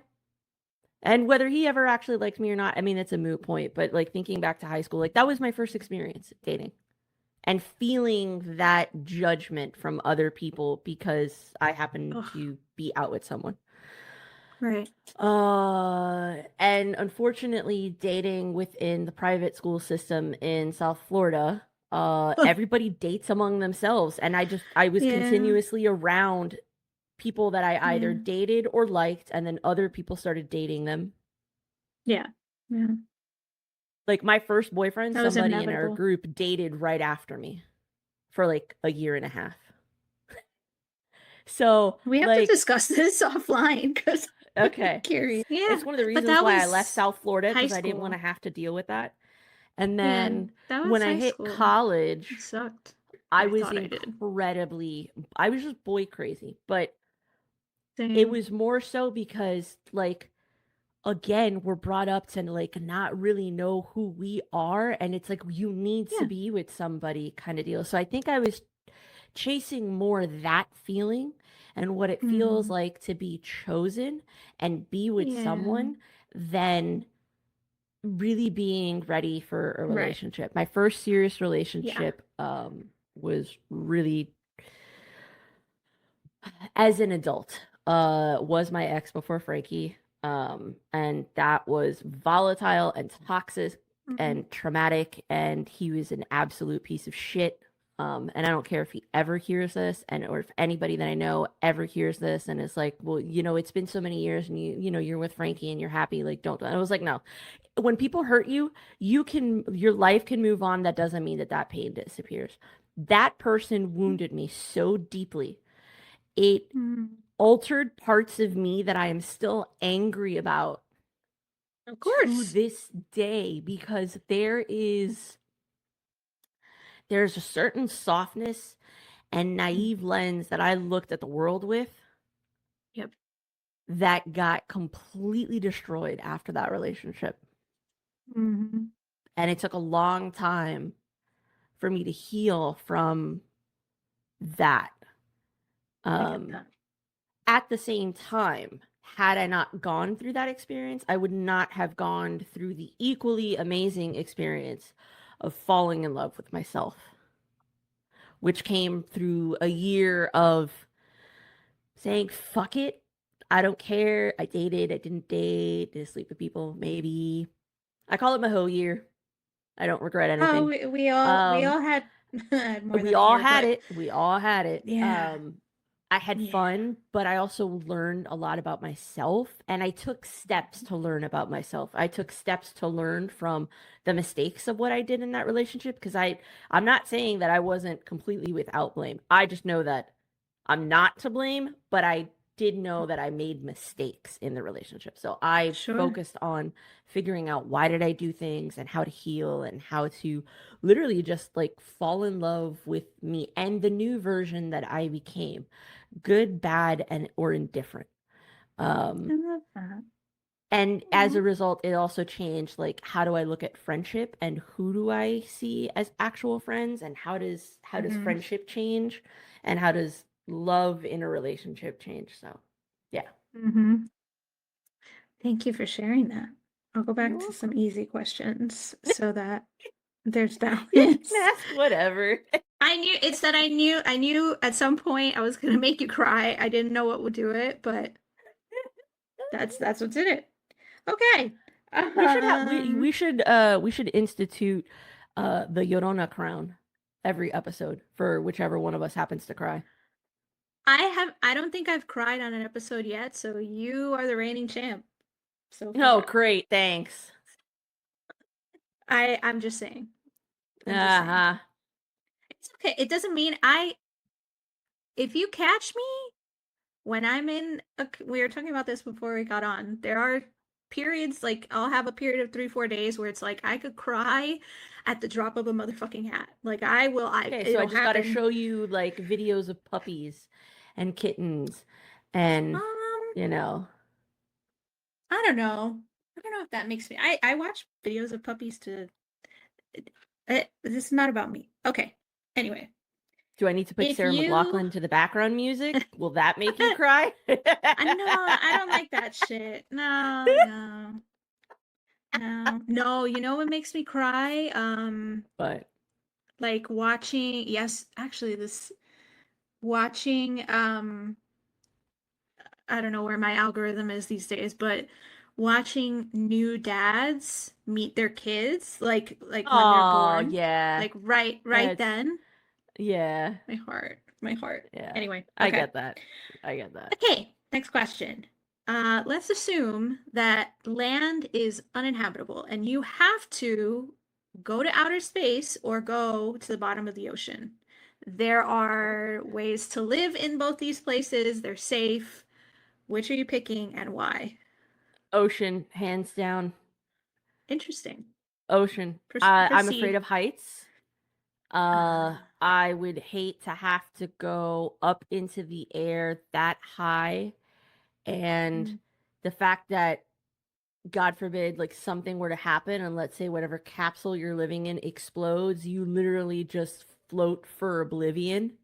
And whether he ever actually liked me or not, I mean, it's a moot point. But like thinking back to high school, like that was my first experience dating. And feeling that judgment from other people because I happen Ugh, to be out with someone. right. And unfortunately, dating within the private school system in South Florida, everybody dates among themselves. And I was Yeah. continuously around people that I either Yeah. dated or liked, and then other people started dating them. Yeah. Yeah. Like my first boyfriend, That was somebody in our inevitable. group dated right after me for like a year and a half. So We have to like, discuss this offline because I'm okay, curious. Yeah, it's one of the but reasons that why I left was South Florida, high because I didn't want to school. have to deal with that. And Yeah, then that when was I high hit school. It college, sucked. I I was thought I did. I was just boy crazy, but it Same. was more so because like, again, we're brought up to like not really know who we are, and it's like you need to Yeah. be with somebody kind of deal. So I think I was chasing more that feeling and what it feels Mm. like to be chosen and be with Yeah. someone than really being ready for a Right. relationship. My first serious Yeah. relationship was really as an adult, was my ex before Frankie. And that was volatile and toxic Mhm. and traumatic, and he was an absolute piece of shit. And I don't care if he ever hears this, and or if anybody that I know ever hears this and is like, well, you know, it's been so many years and you know, you're with Frankie and you're happy, like don't. And I was like, no. When people hurt you, your life can move on. That doesn't mean that that pain disappears. That person wounded me so deeply. It Mm. altered parts of me that I am still angry about Of to course. this day, because there's a certain softness and naive lens that I looked at the world with Yep. that got completely destroyed after that relationship. Mm-hmm. And it took a long time for me to heal from that. I get that. At the same time, had I not gone through that experience, I would not have gone through the equally amazing experience of falling in love with myself, which came through a year of saying, fuck it. I don't care. I dated, I didn't date, did I sleep with people, maybe. I call it my whole year. I don't regret Oh, anything. we Um, all had more we than a all year, had but it. We all had it. yeah. I had Yeah. fun, but I also learned a lot about myself, and I took steps to learn about myself. I took steps to learn from the mistakes of what I did in that relationship, because I'm not saying that I wasn't completely without blame. I just know that I'm not to blame, but I did know that I made mistakes in the relationship. So I Sure. focused on figuring out why did I do things and how to heal and how to literally just like fall in love with me and the new version that I became, good, bad, and or indifferent. I Um, love that. and as Aw. a result, it also changed like how do I look at friendship and who do I see as actual friends, and how does Mhm. friendship change, and how does love in a relationship change. So yeah. Mhm. Thank you for sharing that. I'll go You're back to some welcome. easy questions so that there's You can balance. ask whatever. I knew at some point I was gonna make you cry. I didn't know what would do it, but that's what's in it. Okay. We should have we should institute the Llorona crown every episode for whichever one of us happens to cry. I don't think I've cried on an episode yet, so you are the reigning champ so Oh, far. great, thanks. I'm just saying. I'm just saying. Uh-huh. It's okay. It doesn't mean if you catch me when I'm in we were talking about this before we got on. There are periods, like I'll have a period of 3-4 days where it's like I could cry at the drop of a motherfucking hat. Like Okay, so I it'll just got to happen. show you like videos of puppies and kittens and Um, you know. I don't know. I don't know if that makes me. I watch videos of puppies to. This is not about me. Okay. Anyway, Do I need to put if Sarah you, McLachlan to the background music? Will that make you cry? I know I don't like that shit. No, no, no, no. You know what makes me cry? But Like watching. Yes, actually, this watching. I don't know where my algorithm is these days, but watching new dads meet their kids, like when they're oh born, yeah, like right it's then. yeah, My heart. yeah. Anyway, I okay. get that. I get that. Okay, next question. Let's assume that land is uninhabitable and you have to go to outer space or go to the bottom of the ocean. there are ways to live in both these places. They're safe. Which are you picking and why? Ocean, hands down. Interesting. Ocean. I'm afraid Proceed. of heights. I would hate to have to go up into the air that high, and Mm. the fact that, God forbid, like something were to happen, and let's say whatever capsule you're living in explodes, you literally just float for oblivion.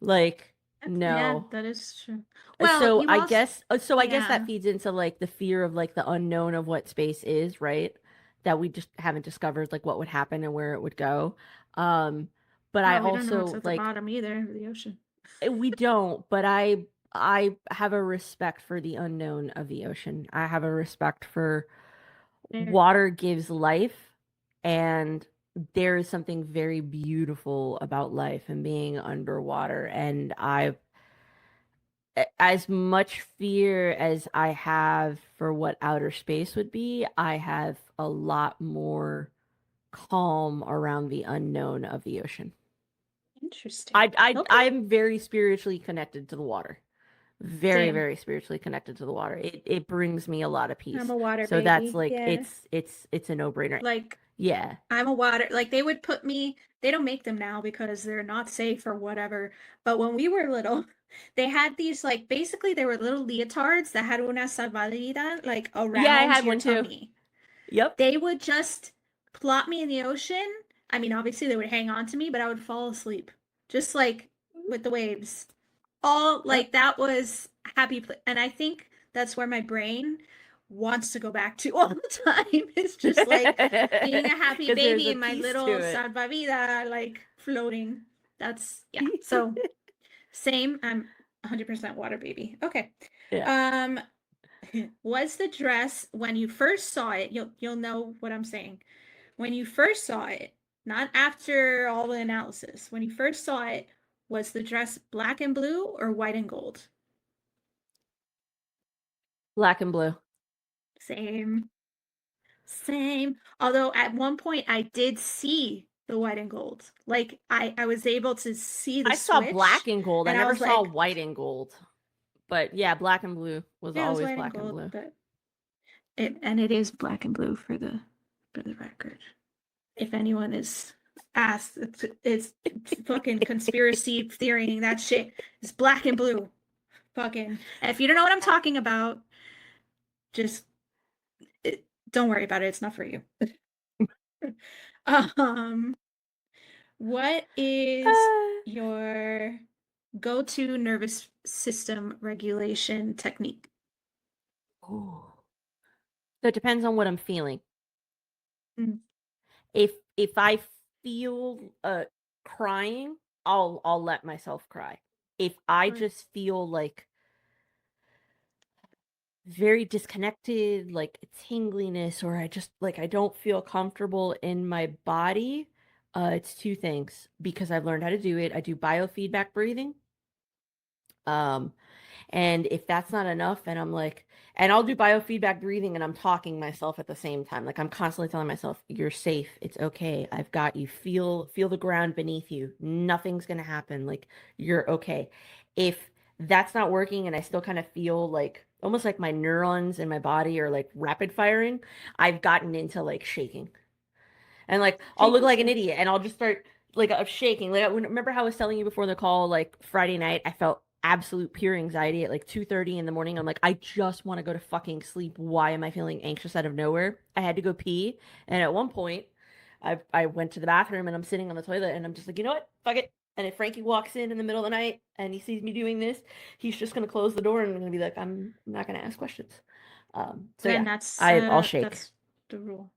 Like, Yeah, no. that is true. Well, you also, So I guess that yeah. feeds into like the fear of like the unknown of what space is, right? That we just haven't discovered like what would happen and where it would go. Um, but I Well, we don't know what's also at the like bottom either of the ocean. we don't, but I have a respect for the unknown of the ocean. I have a respect for There. water gives life, and there is something very beautiful about life and being underwater, and as much fear as I have for what outer space would be, I have a lot more calm around the unknown of the ocean. Interesting. Okay. I'm very spiritually connected to the water. Very, Same. very spiritually connected to the water. It brings me a lot of I'm peace. a water So that's baby. like Yeah. it's a no-brainer. Like, Yeah. I'm a water, like they would put me, they don't make them now because they're not safe or whatever. But when we were little, they had these like basically they were little leotards that had una salvavidas like Yeah, I around had your one too. tummy. Yep. They would just plop me in the ocean. I mean, obviously they would hang on to me, but I would fall asleep. Just like with the waves. All Yep. like that was happy and I think that's where my brain wants to go back to all the time. It's just like being a happy Because there's baby a in my piece to little it. salvavida, like floating. That's yeah. So same. I'm 100% water baby. Okay. Yeah. Um, was the dress when you first saw it? You'll know what I'm saying. When you first saw it, not after all the analysis. When you first saw it, was the dress black and blue or white and gold? Black and blue. Same. Same. Although at one point I did see the white and gold. Like I was able to see the I saw black switch and gold. I and I never was saw like, white and gold. But yeah, black and blue was yeah, it was always white and black and gold, blue. but it is black and blue for the record. If anyone is asked, it's fucking conspiracy theorying that shit. It's black and blue. Fucking. If you don't know what I'm talking about, just don't worry about it. It's not for you. um, what is your go-to nervous system regulation technique? Ooh. So it depends on what I'm feeling. Mm. If I feel crying, I'll let myself cry. If I Right. just feel like very disconnected, like tingliness, or I just like I don't feel comfortable in my body, it's two things because I've learned how to do it. I do biofeedback breathing. Um, And if that's not enough, and I'm like, and I'll do biofeedback breathing and I'm talking myself at the same time. Like I'm constantly telling myself, you're safe. It's okay. I've got you. Feel the ground beneath you. Nothing's gonna happen. Like you're okay. If that's not working and I still kind of feel like almost like my neurons in my body are like rapid firing, I've gotten into like shaking. And like I'll look Shaking's like an good. idiot and I'll just start like shaking. Like remember how I was telling you before the call, like Friday night, I felt absolute pure anxiety at like 2:30 in the morning. I'm like, I just want to go to fucking sleep. Why am I feeling anxious out of nowhere? I had to go pee, and at one point, I went to the bathroom and I'm sitting on the toilet and I'm just like, you know what? Fuck it. And if Frankie walks in the middle of the night and he sees me doing this, he's just gonna close the door and I'm gonna be like, I'm not gonna ask questions. So And yeah, I'll shake. that's the rule.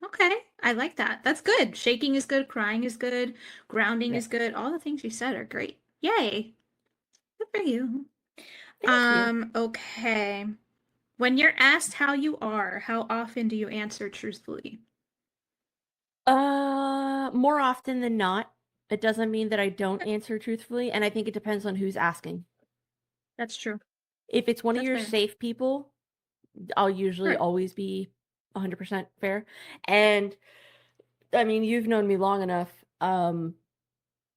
Okay, I like that. That's good. Shaking is good, crying is good, grounding Yeah. is good. All the things you said are great. Yay. Good for you. Thank you. Okay. When you're asked how you are, how often do you answer truthfully? More often than not. It doesn't mean that I don't answer truthfully, and I think it depends on who's asking. That's true. If it's one of That's your fair. safe people, I'll usually Right. always be 100% fair. And I mean, you've known me long enough.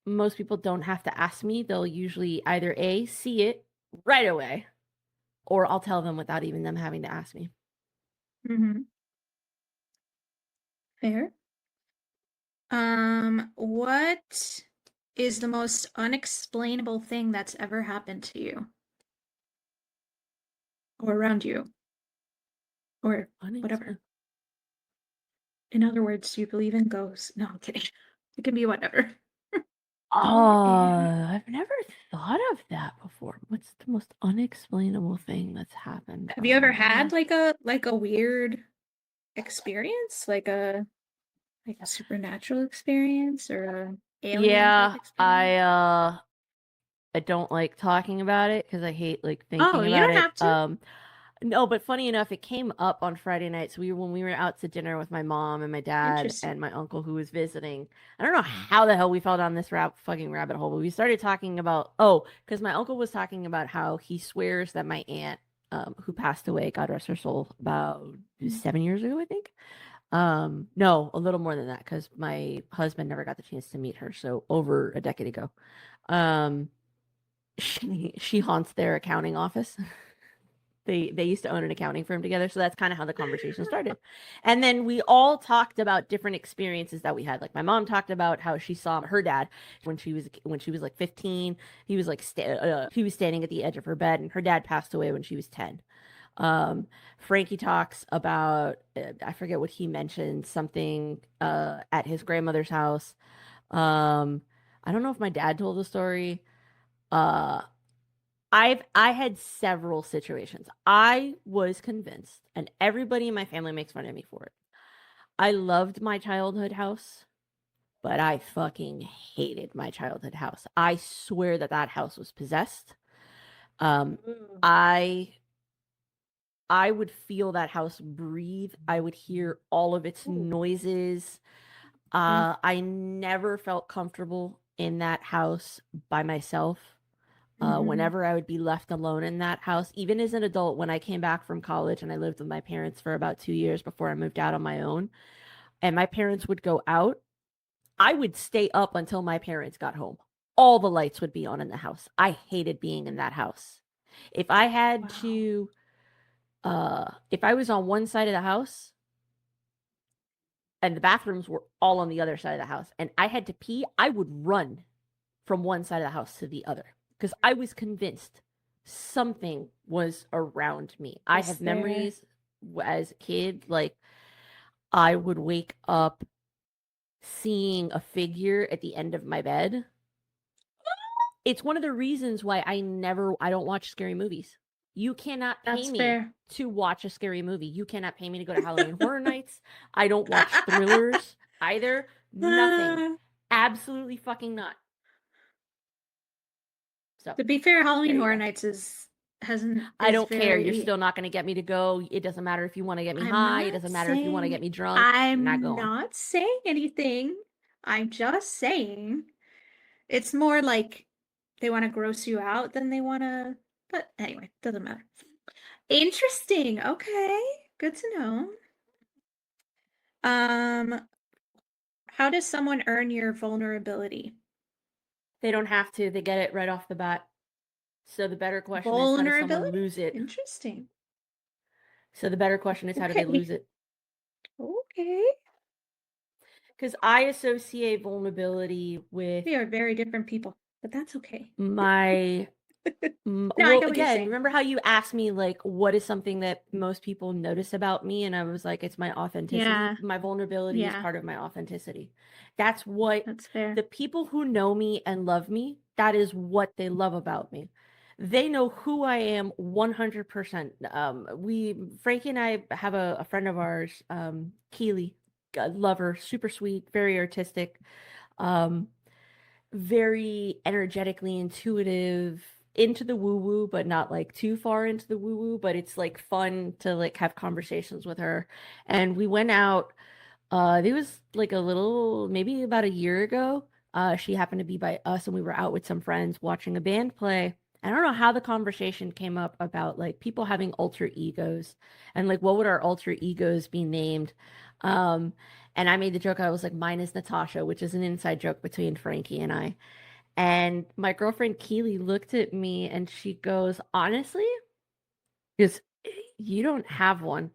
most people don't have to ask me. They'll usually either A, see it right away, or I'll tell them without even them having to ask me. Mm-hmm. Fair. What is the most unexplainable thing that's ever happened to you? Or around you? Or whatever. In other words, do you believe in ghosts? No, I'm kidding. It can be whatever. I've never thought of that before. What's the most unexplainable thing that's happened? Have you ever had like a weird experience? Like a supernatural experience or a alien type experience? I don't like talking about it because I hate like Oh, thinking you about don't it. have to. No, but funny enough, it came up on Friday night. So when we were out to dinner with my mom and my dad Interesting. and my uncle who was visiting. I don't know how the hell we fell down this fucking rabbit hole, but we started talking about because my uncle was talking about how he swears that my aunt, who passed away, God rest her soul, about 7 years ago, I think. No, a little more than that, because my husband never got the chance to meet her, so over a decade ago. She haunts their accounting office. They used to own an accounting firm together, so that's kind of how the conversation started. And then we all talked about different experiences that we had. Like my mom talked about how she saw her dad when she was like 15. He was like he was standing at the edge of her bed, and her dad passed away when she was 10. Frankie talks about I forget what he mentioned, something at his grandmother's house. I don't know if my dad told the story. Uh, I had several situations. I was convinced, and everybody in my family makes fun of me for it. I loved my childhood house, but I fucking hated my childhood house. I swear that that house was possessed. I would feel that house breathe. I would hear all of its noises. I never felt comfortable in that house by myself. Whenever I would be left alone in that house, even as an adult, when I came back from college and I lived with my parents for about 2 years before I moved out on my own, and my parents would go out, I would stay up until my parents got home. All the lights would be on in the house. I hated being in that house. If I had to, if I was on one side of the house and the bathrooms were all on the other side of the house and I had to pee, I would run from one side of the house to the other because I was convinced something was around me. I have memories as a kid, like I would wake up seeing a figure at the end of my bed. It's one of the reasons why I don't watch scary movies. You cannot pay me to watch a scary movie. You cannot pay me to go to Halloween Horror Nights. I don't watch thrillers either. Nothing. Absolutely fucking not. So, to be fair, Halloween Horror Nights I don't care. You're still not going to get me to go. It doesn't matter if you want to get me high. It doesn't matter if you want to get me drunk. I'm not going. I'm not saying anything. I'm just saying it's more like they want to gross you out than they want to. But anyway, doesn't matter. Interesting. Okay, good to know. How does someone earn your vulnerability? They don't have to. They get it right off the bat. So the better question is, how does someone lose it? Interesting. So the better question is, how do they lose it? Okay. Because I associate vulnerability with... We are very different people, but that's okay. My... No, I get what you're saying. Remember how you asked me, like, what is something that most people notice about me? And I was like, it's my authenticity. Yeah. My vulnerability is part of my authenticity. That's fair. The people who know me and love me, that is what they love about me. They know who I am 100%. Frankie and I have a friend of ours, Keely, love her, super sweet, very artistic, very energetically intuitive, into the woo-woo, but not like too far into the woo-woo, but it's like fun to like have conversations with her. And we went out, it was like maybe about a year ago. She happened to be by us and we were out with some friends watching a band play. I don't know how the conversation came up about like people having alter egos and like what would our alter egos be named. And I made the joke, I was like, mine is Natasha, which is an inside joke between Frankie and I. And my girlfriend Keely looked at me and she goes, honestly, because you don't have one.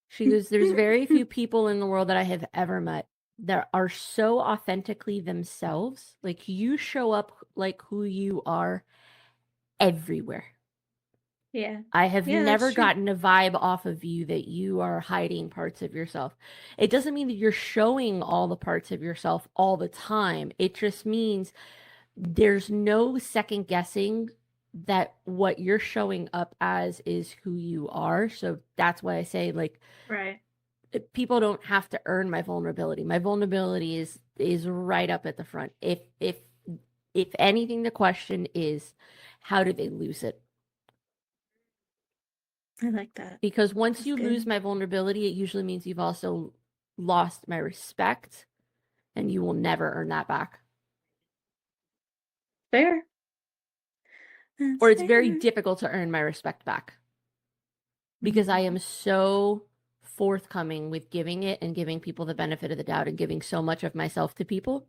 She goes, there's very few people in the world that I have ever met that are so authentically themselves. Like you show up like who you are everywhere. Yeah. I have Yeah, that's never true. gotten a vibe off of you that you are hiding parts of yourself. It doesn't mean that you're showing all the parts of yourself all the time. It just means there's no second guessing that what you're showing up as is who you are. So that's why I say, like, Right. people don't have to earn my vulnerability. My vulnerability is right up at the front. If anything, the question is, how do they lose it? I like that. Because once That's you good. lose my vulnerability, it usually means you've also lost my respect, and you will never earn that back. Fair. That's Or it's very fair. difficult to earn my respect back. Because I am so forthcoming with giving it and giving people the benefit of the doubt and giving so much of myself to people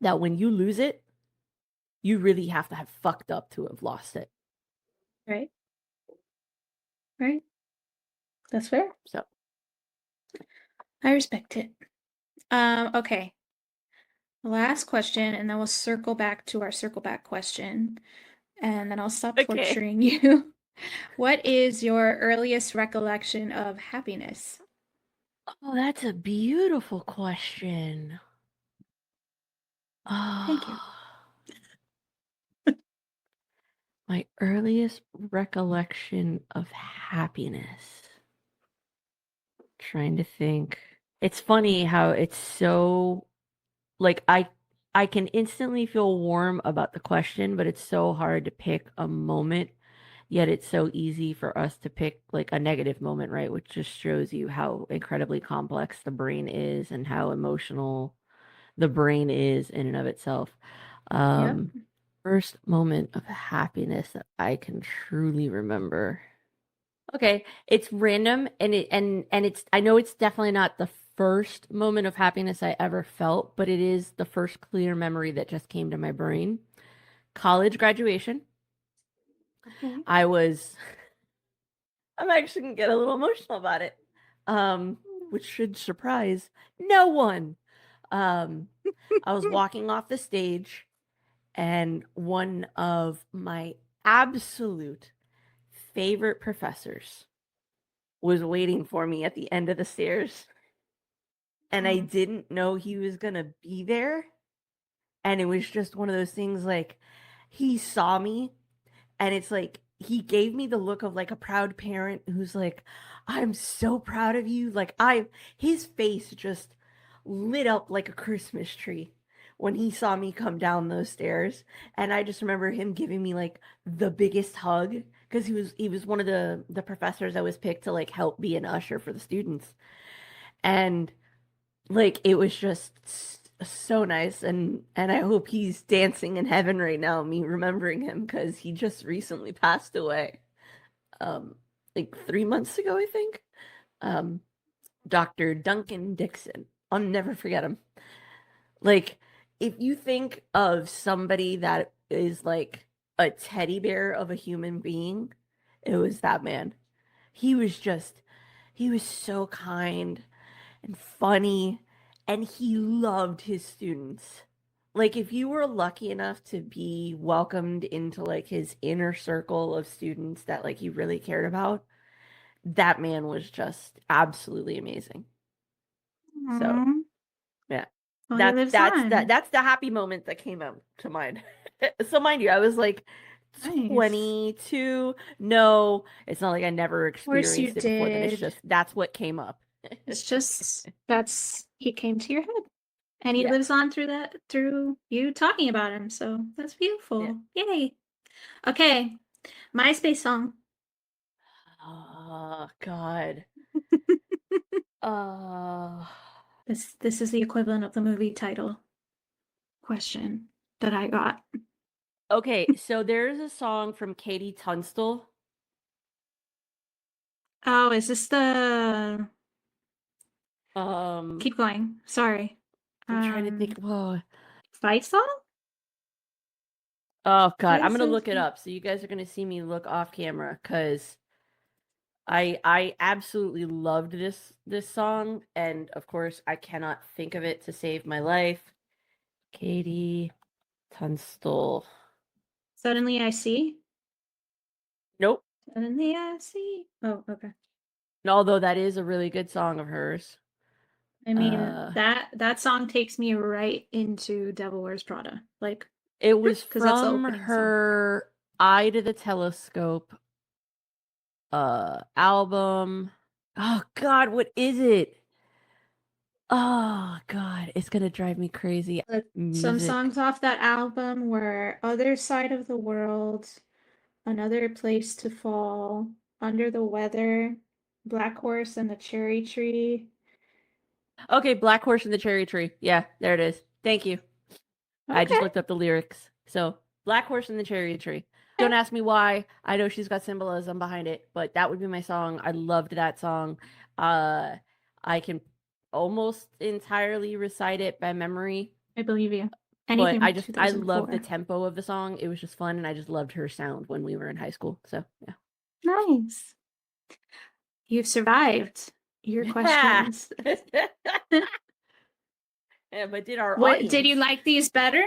that when you lose it, you really have to have fucked up to have lost it. Right. Right. That's fair. So, I respect it. Okay. Last question, and then we'll circle back to our circle back question, and then I'll stop okay. torturing you. What is your earliest recollection of happiness? Oh, that's a beautiful question. Thank you. My earliest recollection of happiness. Trying to think. It's funny how it's so like I can instantly feel warm about the question, but it's so hard to pick a moment. Yet it's so easy for us to pick like a negative moment, right? Which just shows you how incredibly complex the brain is and how emotional the brain is in and of itself. Yep. First moment of happiness that I can truly remember. Okay, it's random and it's I know it's definitely not the first moment of happiness I ever felt, but it is the first clear memory that just came to my brain. College graduation. Okay. I was I'm actually gonna get a little emotional about it. Which should surprise no one. Um I was walking off the stage and one of my absolute favorite professors was waiting for me at the end of the stairs. And I didn't know he was going to be there. And it was just one of those things like he saw me and it's like he gave me the look of like a proud parent who's like, I'm so proud of you. Like his face just lit up like a Christmas tree when he saw me come down those stairs. And I just remember him giving me like the biggest hug because he was one of the professors that was picked to like help be an usher for the students. And like it was just so nice and I hope he's dancing in heaven right now, me remembering him because he just recently passed away. Like 3 months ago, I think. Um, Dr. Duncan Dixon. I'll never forget him. Like, if you think of somebody that is like a teddy bear of a human being, it was that man. He was just, he was so kind and funny, and he loved his students. Like, if you were lucky enough to be welcomed into like his inner circle of students that like he really cared about, that man was just absolutely amazing. So, Aw. yeah. Well, he lives on. That's the happy moment that came out to mind. So mind you, I was like Nice. 22. No, it's not like I never Of course you experienced it before then. It's did. just that's what came up. It's just he came to your head. And he Yeah. lives on through you talking about him. So that's beautiful. Yay. Okay. MySpace song. Oh God. Uh This is the equivalent of the movie title question that I got. okay, so there's a song from Katie Tunstall. Oh, is this the Keep going. Sorry. I'm trying to think. Whoa. Fight song? Oh God, What I'm is gonna it? look it up. So you guys are gonna see me look off camera because I absolutely loved this song, and of course I cannot think of it to save my life. Katie Tunstall. Suddenly I See? Nope. Suddenly I See. Oh, okay. Although that is a really good song of hers. I mean, Uh, that song takes me right into Devil Wears Prada. Like, it was because that's the from opening song. her Eye to the Telescope album. Oh God, what is it? Oh God, it's gonna drive me crazy. Some Music. songs off that album were Other Side of the World, Another Place to Fall, Under the Weather, Black Horse and the Cherry Tree. Okay, Black Horse and the Cherry Tree. Yeah, there it is. Thank you. I just Okay. looked up the lyrics. So, Black Horse and the Cherry Tree. Don't ask me why. I know she's got symbolism behind it, but that would be my song. I loved that song. Uh, I can almost entirely recite it by memory, I believe you. but Anything with I loved the 2004. tempo of the song. It was just fun, and I just loved her sound when we were in high school. So, yeah. Nice. You've survived your questions. Yeah, but did our What did you audience? like these better?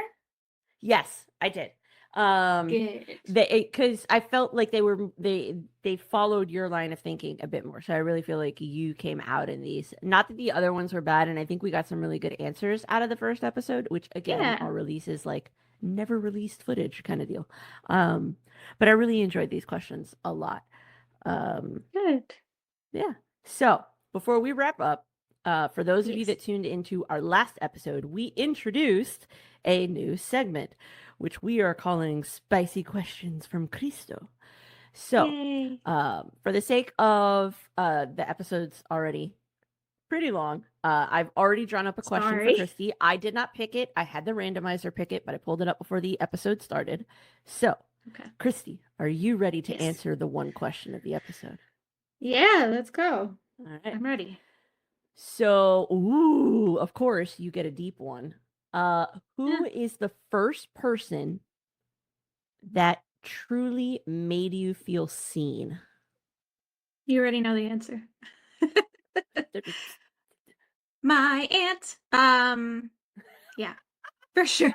Yes, I did. Good. Because I felt like they followed your line of thinking a bit more. So I really feel like you came out in these. Not that the other ones were bad, and I think we got some really good answers out of the first episode, which again, Yeah. I'll release is like never released footage kind of deal. Um, but I really enjoyed these questions a lot. Good. Yeah. So before we wrap up, for those of you Yes. that tuned into our last episode, we introduced a new segment, which we are calling Spicy Questions from Cristo. So, Yay. for the sake of the episode's already pretty long, I've already drawn up a question for Sorry. Christy. I did not pick it. I had the randomizer pick it, but I pulled it up before the episode started. So, Okay. Christy, are you ready to Yes. answer the one question of the episode? Yeah, let's go. All right. I'm ready. So, of course, you get a deep one. Who is the first person that truly made you feel seen? You already know the answer. My aunt. Yeah, for sure.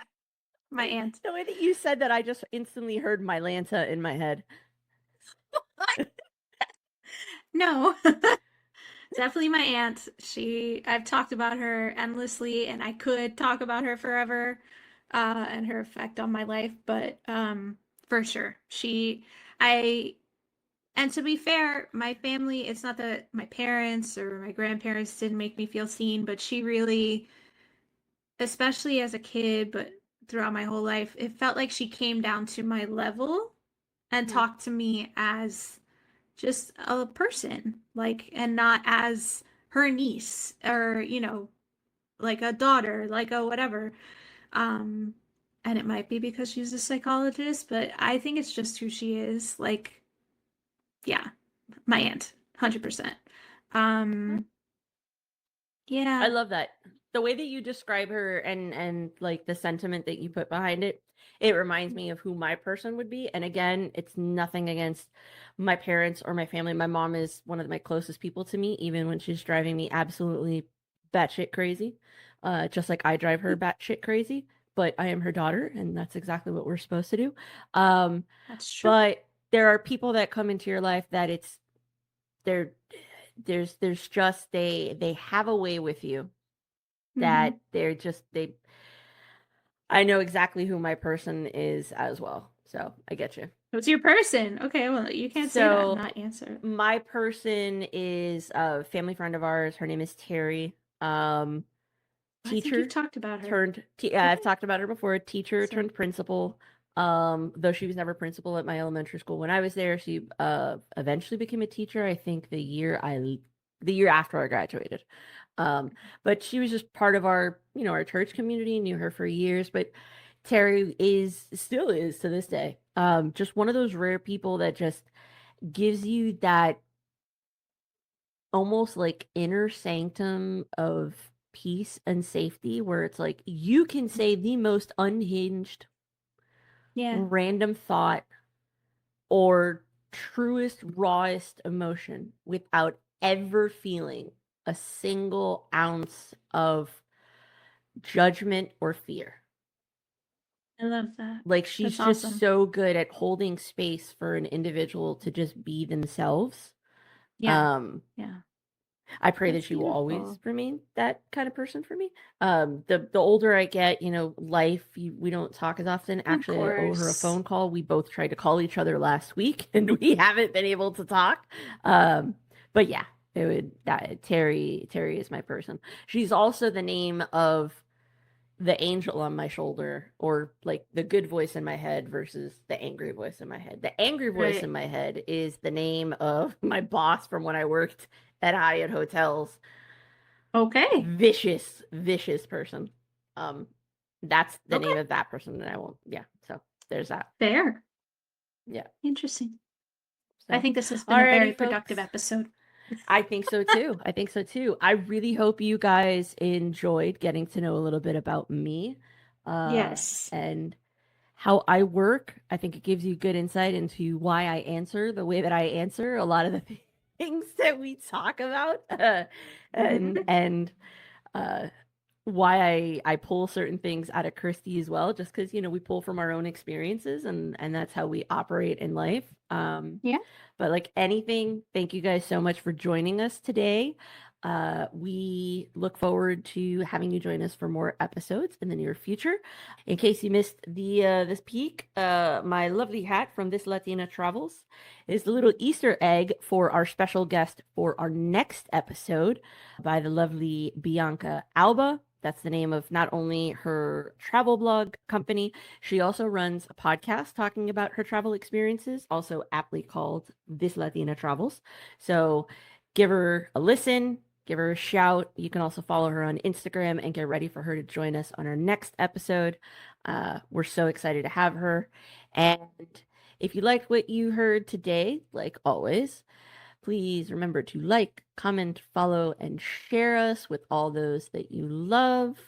My aunt. The way that you said that, I just instantly heard my Lanta in my head. No. Definitely my aunt. I've talked about her endlessly and I could talk about her forever, and her effect on my life, but for sure. And to be fair, my family, it's not that my parents or my grandparents didn't make me feel seen, but she really, especially as a kid, but throughout my whole life, it felt like she came down to my level and talked to me as just a person, like, and not as her niece or, like a daughter, like a whatever. Um, and it might be because she's a psychologist, but I think it's just who she is. Like, yeah, my aunt, 100%. Yeah. I love that. The way that you describe her and like the sentiment that you put behind it, it reminds me of who my person would be. And again, it's nothing against my parents or my family. My mom is one of my closest people to me, even when she's driving me absolutely batshit crazy. Just like I drive her batshit crazy, but I am her daughter, and that's exactly what we're supposed to do. That's true. But there are people that come into your life that they're there's just they have a way with you that they I know exactly who my person is as well. So I get you. What's your person? Okay, well, you can't say that and not answer. My person is a family friend of ours. Her name is Terry. I think Teacher you've talked about her. turned I've talked about her before. Teacher turned principal. Though she was never principal at my elementary school when I was there, she eventually became a teacher. I think the year after I graduated. But she was just part of our our church community. Knew her for years, but Terry still is to this day. Just one of those rare people that just gives you that almost like inner sanctum of peace and safety where it's like you can say the most unhinged Yeah. random thought or truest rawest emotion without ever feeling a single ounce of judgment or fear. I love that. Like she's That's just awesome. so good at holding space for an individual to just be themselves. Yeah. Um Yeah. I pray That's that she will always beautiful. remain that kind of person for me. The older I get, life, we don't talk as often. Of Actually, I owe her a course. phone call. We both tried to call each other last week, and we haven't been able to talk. But yeah, Terry is my person. She's also the name of the angel on my shoulder, or like the good voice in my head versus the angry voice in my head. The angry voice in Right. my head is the name of my boss from when I worked at Hyatt Hotels. Okay. Vicious person. That's the Okay. name of that person, and I won't. Yeah, so there's that. Fair. Yeah. Interesting. So, I think this has been a very alrighty, productive folks. episode. I think so too. I really hope you guys enjoyed getting to know a little bit about me, Yes. and how I work. I think it gives you good insight into why I answer the way that I answer a lot of the things that we talk about, and uh, why I pull certain things out of Christy as well, just because we pull from our own experiences, and that's how we operate in life. Yeah. But like anything, thank you guys so much for joining us today. We look forward to having you join us for more episodes in the near future. In case you missed this peek, my lovely hat from This Latina Travels is the little Easter egg for our special guest for our next episode by the lovely Bianca Alba. That's the name of not only her travel blog company, she also runs a podcast talking about her travel experiences, also aptly called This Latina Travels. So give her a listen, give her a shout. You can also follow her on Instagram and get ready for her to join us on our next episode. We're so excited to have her. And if you liked what you heard today, like always, please remember to like, comment, follow, and share us with all those that you love.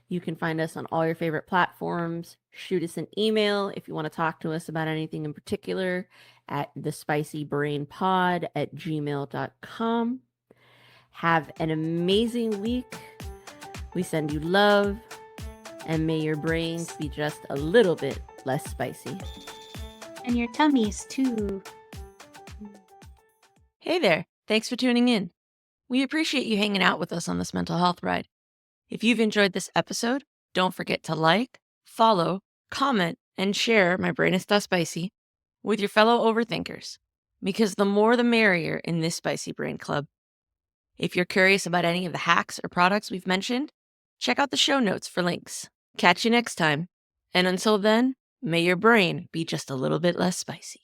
You can find us on all your favorite platforms. Shoot us an email if you want to talk to us about anything in particular at thespicybrainpod@gmail.com. Have an amazing week. We send you love, and may your brains be just a little bit less spicy. And your tummies too. Hey there. Thanks for tuning in. We appreciate you hanging out with us on this mental health ride. If you've enjoyed this episode, don't forget to like, follow, comment, and share My Brain Está Spicy with your fellow overthinkers, because the more the merrier in this Spicy Brain Club. If you're curious about any of the hacks or products we've mentioned, check out the show notes for links. Catch you next time. And until then, may your brain be just a little bit less spicy.